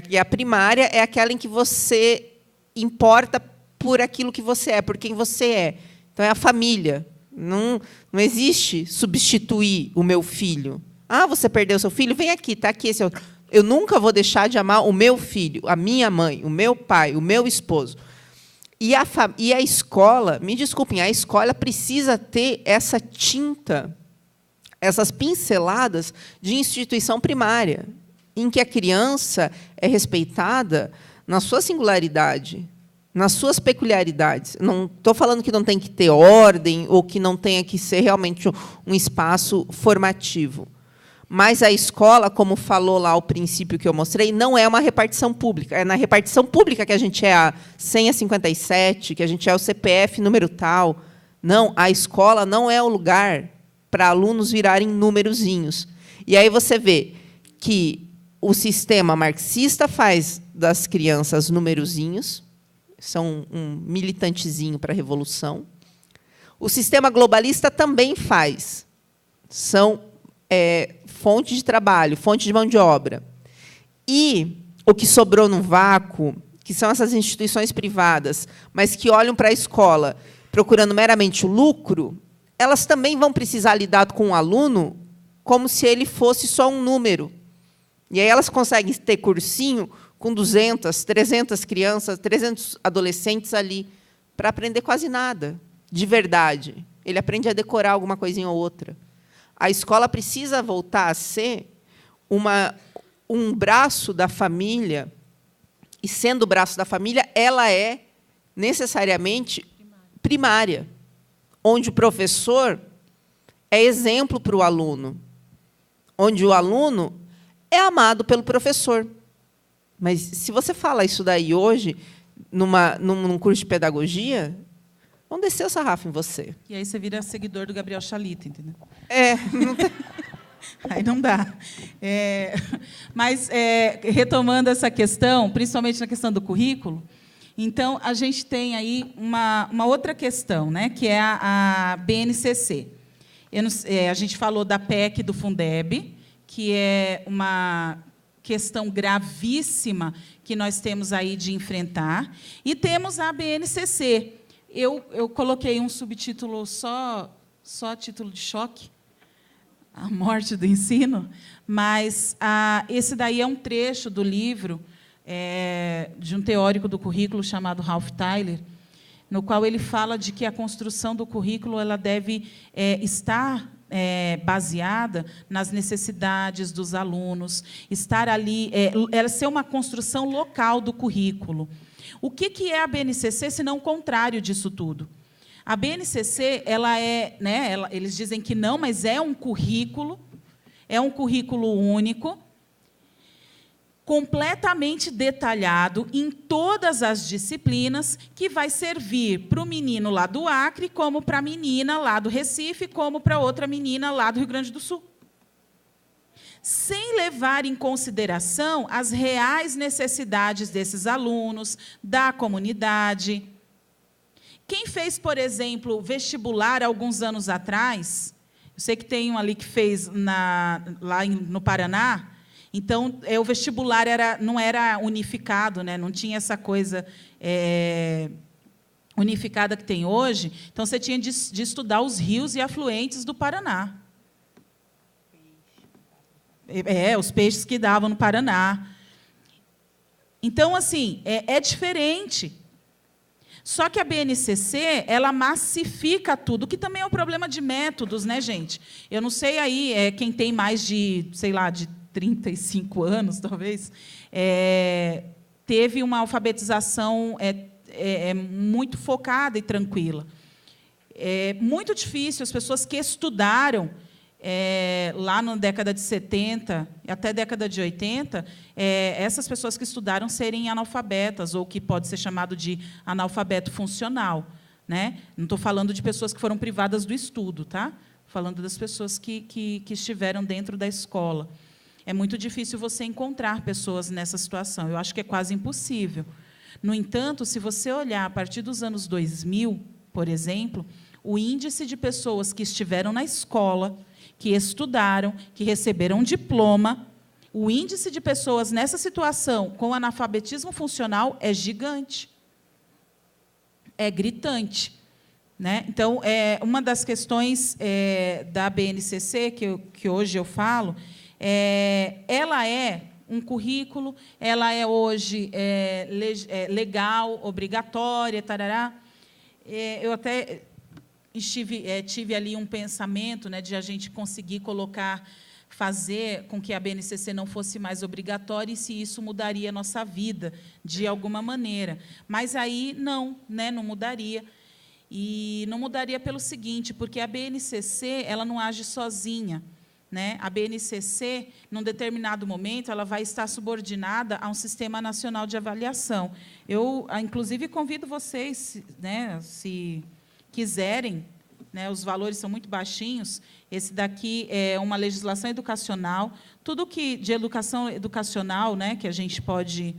E a primária é aquela em que você importa por aquilo que você é, por quem você é. Então, é a família. Não existe substituir o meu filho. Você perdeu seu filho? Vem aqui, está aqui esse outro. Eu nunca vou deixar de amar o meu filho, a minha mãe, o meu pai, o meu esposo. E a escola, me desculpem, a escola precisa ter essa tinta, essas pinceladas de instituição primária, em que a criança é respeitada na sua singularidade, nas suas peculiaridades. Não estou falando que não tem que ter ordem ou que não tenha que ser realmente um espaço formativo. Mas a escola, como falou lá o princípio que eu mostrei, não é uma repartição pública. É na repartição pública que a gente é a 100 a 57, que a gente é o CPF número tal. Não, a escola não é o lugar para alunos virarem numerozinhos. E aí você vê que o sistema marxista faz das crianças numerozinhos, são um militantezinho para a revolução. O sistema globalista também faz. São fonte de trabalho, fonte de mão de obra. E o que sobrou no vácuo, que são essas instituições privadas, mas que olham para a escola procurando meramente o lucro, elas também vão precisar lidar com o aluno como se ele fosse só um número. E aí elas conseguem ter cursinho com 200, 300 crianças, 300 adolescentes ali, para aprender quase nada, de verdade. Ele aprende a decorar alguma coisinha ou outra. A escola precisa voltar a ser um braço da família, e, sendo o braço da família, ela é necessariamente primária, onde o professor é exemplo para o aluno, onde o aluno é amado pelo professor. Mas, se você fala isso daí hoje, num curso de pedagogia, vão descer o sarrafo em você. E aí você vira seguidor do Gabriel Chalita, entendeu? Não tem... Aí não dá. Mas, retomando essa questão, principalmente na questão do currículo, então, a gente tem aí uma outra questão, né, que é a BNCC. A gente falou da PEC do Fundeb, que é questão gravíssima que nós temos aí de enfrentar. E temos a BNCC. Eu coloquei um subtítulo só a título de choque, a morte do ensino, mas esse daí é um trecho do livro de um teórico do currículo chamado Ralph Tyler, no qual ele fala de que a construção do currículo ela deve estar baseada nas necessidades dos alunos, estar ali, ela ser uma construção local do currículo. O que é a BNCC, se não o contrário disso tudo? A BNCC, eles dizem que não, mas é um currículo único, completamente detalhado em todas as disciplinas, que vai servir para o menino lá do Acre, como para a menina lá do Recife, como para outra menina lá do Rio Grande do Sul. Sem levar em consideração as reais necessidades desses alunos, da comunidade. Quem fez, por exemplo, vestibular alguns anos atrás, eu sei que tem um ali que fez lá no Paraná, então o vestibular não era unificado, né? Não tinha essa coisa unificada que tem hoje, então você tinha de estudar os rios e afluentes do Paraná. Os peixes que davam no Paraná. Então, assim, é diferente. Só que a BNCC, ela massifica tudo, que também é um problema de métodos, né, gente? Eu não sei aí, quem tem mais de, sei lá, de 35 anos, talvez, teve uma alfabetização muito focada e tranquila. É muito difícil, as pessoas que estudaram lá na década de 70 até década de 80, essas pessoas que estudaram serem analfabetas, ou que pode ser chamado de analfabeto funcional, né? Não estou falando de pessoas que foram privadas do estudo, tá? Falando das pessoas que estiveram dentro da escola. É muito difícil você encontrar pessoas nessa situação. Eu acho que é quase impossível. No entanto, se você olhar a partir dos anos 2000, por exemplo, o índice de pessoas que estiveram na escola, que estudaram, que receberam um diploma, o índice de pessoas nessa situação com analfabetismo funcional é gigante. É gritante. Né? Então, uma das questões da BNCC, que hoje eu falo, ela é um currículo, ela é hoje legal, obrigatória, tarará. Eu até tive ali um pensamento, né, de a gente conseguir fazer com que a BNCC não fosse mais obrigatória, e se isso mudaria a nossa vida de alguma maneira. Mas aí não, né, não mudaria. E não mudaria pelo seguinte, porque a BNCC ela não age sozinha. Né? A BNCC, num determinado momento, ela vai estar subordinada a um sistema nacional de avaliação. Eu, inclusive, convido vocês, né, se quiserem, né, os valores são muito baixinhos, esse daqui é uma legislação educacional, tudo que de educação educacional, né, que a gente pode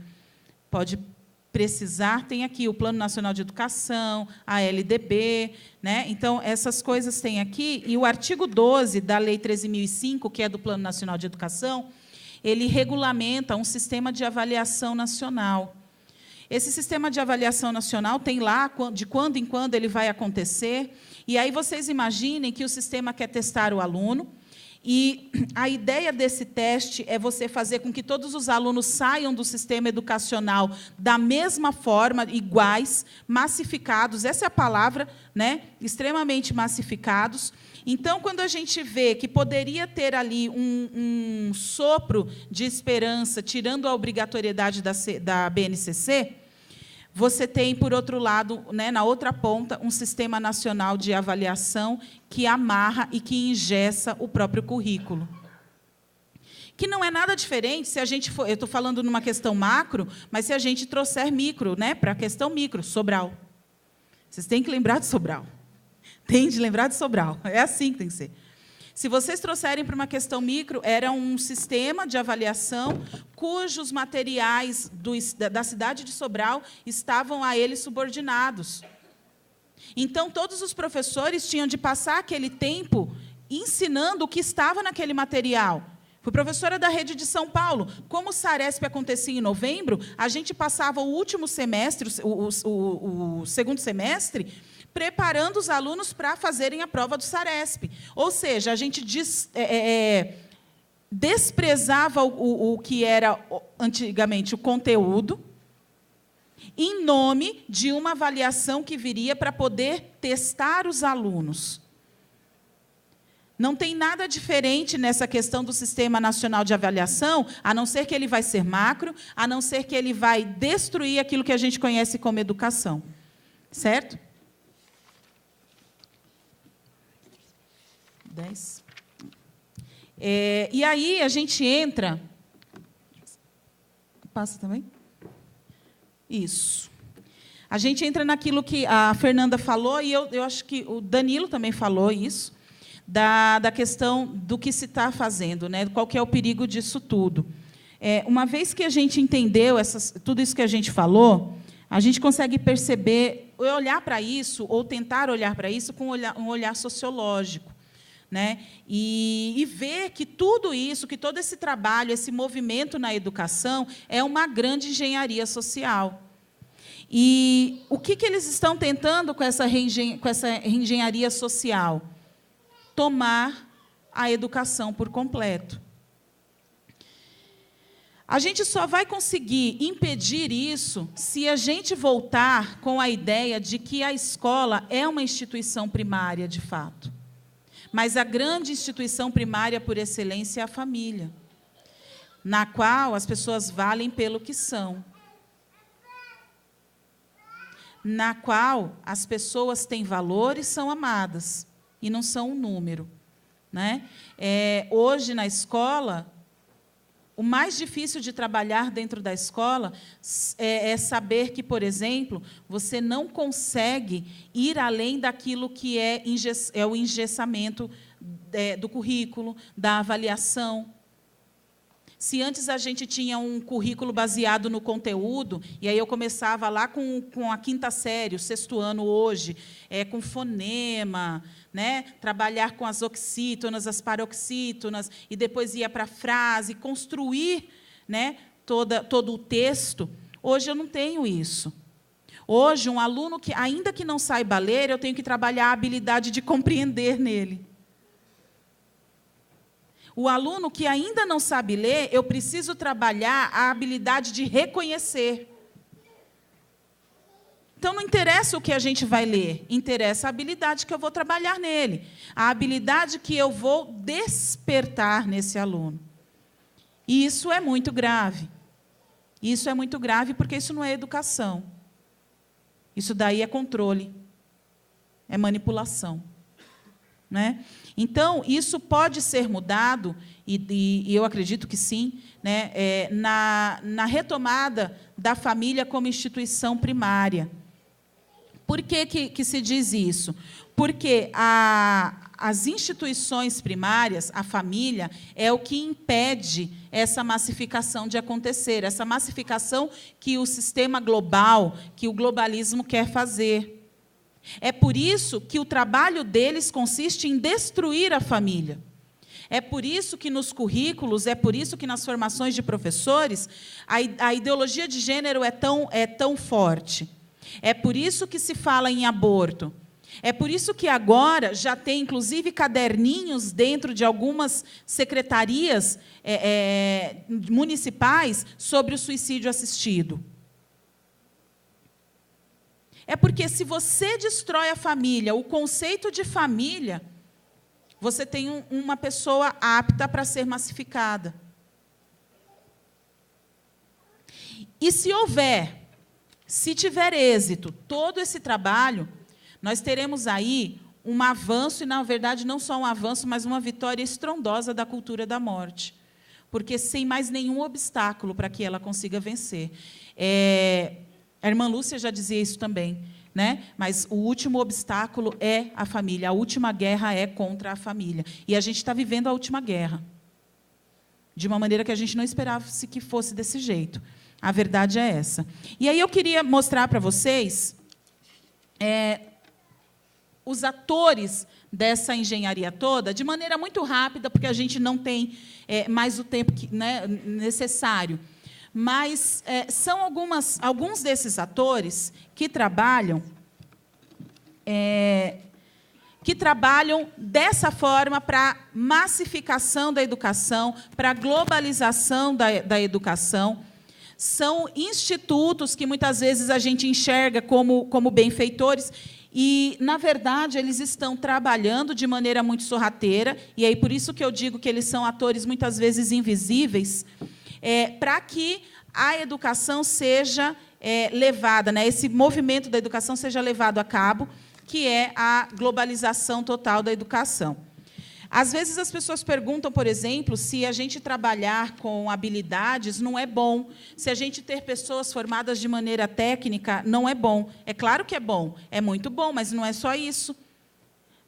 precisar, tem aqui o Plano Nacional de Educação, a LDB, né? Então, essas coisas tem aqui, e o artigo 12 da Lei 13.005, que é do Plano Nacional de Educação, ele regulamenta um sistema de avaliação nacional. Esse sistema de avaliação nacional tem lá, de quando em quando ele vai acontecer, e aí vocês imaginem que o sistema quer testar o aluno, e a ideia desse teste é você fazer com que todos os alunos saiam do sistema educacional da mesma forma, iguais, massificados, essa é a palavra, né? Extremamente massificados. Então, quando a gente vê que poderia ter ali um sopro de esperança, tirando a obrigatoriedade da BNCC, você tem, por outro lado, né, na outra ponta, um sistema nacional de avaliação que amarra e que engessa o próprio currículo. Que não é nada diferente se a gente for... Eu estou falando numa questão macro, mas se a gente trouxer micro, né, para a questão micro, Sobral. Vocês têm que lembrar de Sobral. Tem de lembrar de Sobral. É assim que tem que ser. Se vocês trouxerem para uma questão micro, era um sistema de avaliação cujos materiais da cidade de Sobral estavam a eles subordinados. Então, todos os professores tinham de passar aquele tempo ensinando o que estava naquele material. Fui professora da rede de São Paulo. Como o Saresp acontecia em novembro, a gente passava o último semestre, o segundo semestre, preparando os alunos para fazerem a prova do Saresp. Ou seja, a gente desprezava o que era antigamente o conteúdo, em nome de uma avaliação que viria para poder testar os alunos. Não tem nada diferente nessa questão do Sistema Nacional de Avaliação, a não ser que ele vai ser macro, a não ser que ele vai destruir aquilo que a gente conhece como educação. Certo? 10. E aí a gente entra... Passa também? Isso. A gente entra naquilo que a Fernanda falou, e eu acho que o Danilo também falou isso, da questão do que se está fazendo, né? Qual que é o perigo disso tudo. Uma vez que a gente entendeu tudo isso que a gente falou, a gente consegue perceber, olhar para isso, ou tentar olhar para isso com um olhar sociológico, né? E ver que tudo isso, que todo esse trabalho, esse movimento na educação, é uma grande engenharia social. E o que eles estão tentando com essa reengenharia social? Tomar a educação por completo. A gente só vai conseguir impedir isso se a gente voltar com a ideia de que a escola é uma instituição primária, de fato. Mas a grande instituição primária por excelência é a família, na qual as pessoas valem pelo que são, na qual as pessoas têm valor e são amadas, e não são um número, né? Hoje, na escola, o mais difícil de trabalhar dentro da escola é saber que, por exemplo, você não consegue ir além daquilo que é o engessamento do currículo, da avaliação. Se antes a gente tinha um currículo baseado no conteúdo, e aí eu começava lá com a quinta série, o sexto ano hoje, com fonema, né? Trabalhar com as oxítonas, as paroxítonas, e depois ia para a frase, construir, né, todo o texto. Hoje eu não tenho isso. Hoje, um aluno que, ainda que não saiba ler, eu tenho que trabalhar a habilidade de compreender nele. O aluno que ainda não sabe ler, eu preciso trabalhar a habilidade de reconhecer. Então, não interessa o que a gente vai ler, interessa a habilidade que eu vou trabalhar nele, a habilidade que eu vou despertar nesse aluno. E isso é muito grave. Isso é muito grave porque isso não é educação. Isso daí é controle, é manipulação, né? Então, isso pode ser mudado, e eu acredito que sim, né, na retomada da família como instituição primária. Por que se diz isso? Porque as instituições primárias, a família, é o que impede essa massificação de acontecer, essa massificação que o sistema global, que o globalismo quer fazer. É por isso que o trabalho deles consiste em destruir a família. É por isso que nos currículos, é por isso que nas formações de professores, a ideologia de gênero é tão forte. É por isso que se fala em aborto. É por isso que agora já tem, inclusive, caderninhos dentro de algumas secretarias municipais sobre o suicídio assistido. É porque, se você destrói a família, o conceito de família, você tem uma pessoa apta para ser massificada. E se tiver êxito todo esse trabalho, nós teremos aí um avanço, e, na verdade, não só um avanço, mas uma vitória estrondosa da cultura da morte. Porque sem mais nenhum obstáculo para que ela consiga vencer. A irmã Lúcia já dizia isso também, né? Mas o último obstáculo é a família, a última guerra é contra a família. E a gente está vivendo a última guerra, de uma maneira que a gente não esperava que fosse desse jeito. A verdade é essa. E aí eu queria mostrar para vocês os atores dessa engenharia toda, de maneira muito rápida, porque a gente não tem mais o tempo necessário. Mas são alguns desses atores que trabalham dessa forma para a massificação da educação, para a globalização da educação. São institutos que, muitas vezes, a gente enxerga como benfeitores, e, na verdade, eles estão trabalhando de maneira muito sorrateira, e aí por isso que eu digo que eles são atores, muitas vezes, invisíveis, para que a educação seja levada, né, esse movimento da educação seja levado a cabo, que é a globalização total da educação. Às vezes, as pessoas perguntam, por exemplo, se a gente trabalhar com habilidades não é bom, se a gente ter pessoas formadas de maneira técnica não é bom. É claro que é bom, é muito bom, mas não é só isso.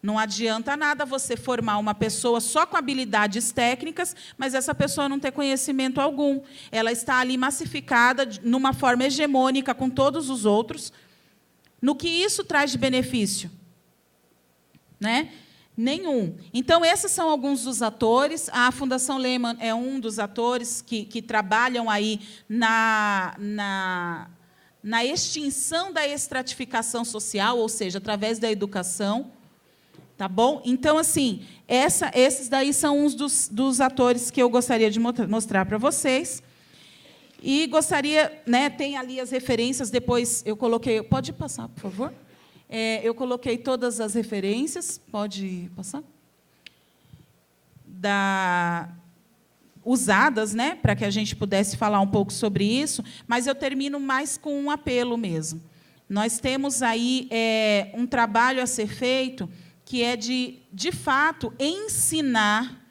Não adianta nada você formar uma pessoa só com habilidades técnicas, mas essa pessoa não ter conhecimento algum. Ela está ali massificada, numa forma hegemônica com todos os outros. No que isso traz de benefício? Né? Nenhum. Então, esses são alguns dos atores. A Fundação Lehman é um dos atores que trabalham aí na extinção da estratificação social, ou seja, através da educação. Tá bom? Então, assim, esses daí são uns dos atores que eu gostaria de mostrar para vocês. E gostaria, né, tem ali as referências, depois eu coloquei... Pode passar, por favor? Eu coloquei todas as referências, pode passar? Usadas, né, para que a gente pudesse falar um pouco sobre isso, mas eu termino mais com um apelo mesmo. Nós temos aí um trabalho a ser feito que é de fato, ensinar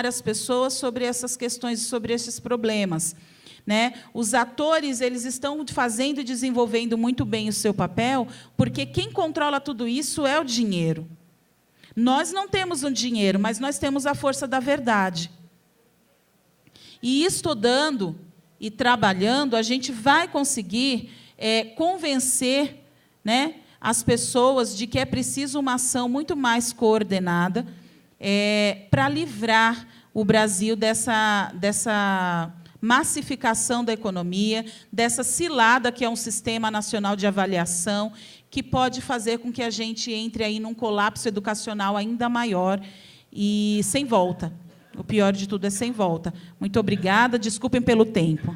as pessoas sobre essas questões, sobre esses problemas. Né? Os atores eles estão fazendo e desenvolvendo muito bem o seu papel, porque quem controla tudo isso é o dinheiro. Nós não temos o dinheiro, mas nós temos a força da verdade. E estudando e trabalhando, a gente vai conseguir convencer, né, as pessoas de que é preciso uma ação muito mais coordenada para livrar o Brasil dessa massificação da economia, dessa cilada que é um sistema nacional de avaliação, que pode fazer com que a gente entre aí num colapso educacional ainda maior e sem volta. O pior de tudo é sem volta. Muito obrigada, desculpem pelo tempo.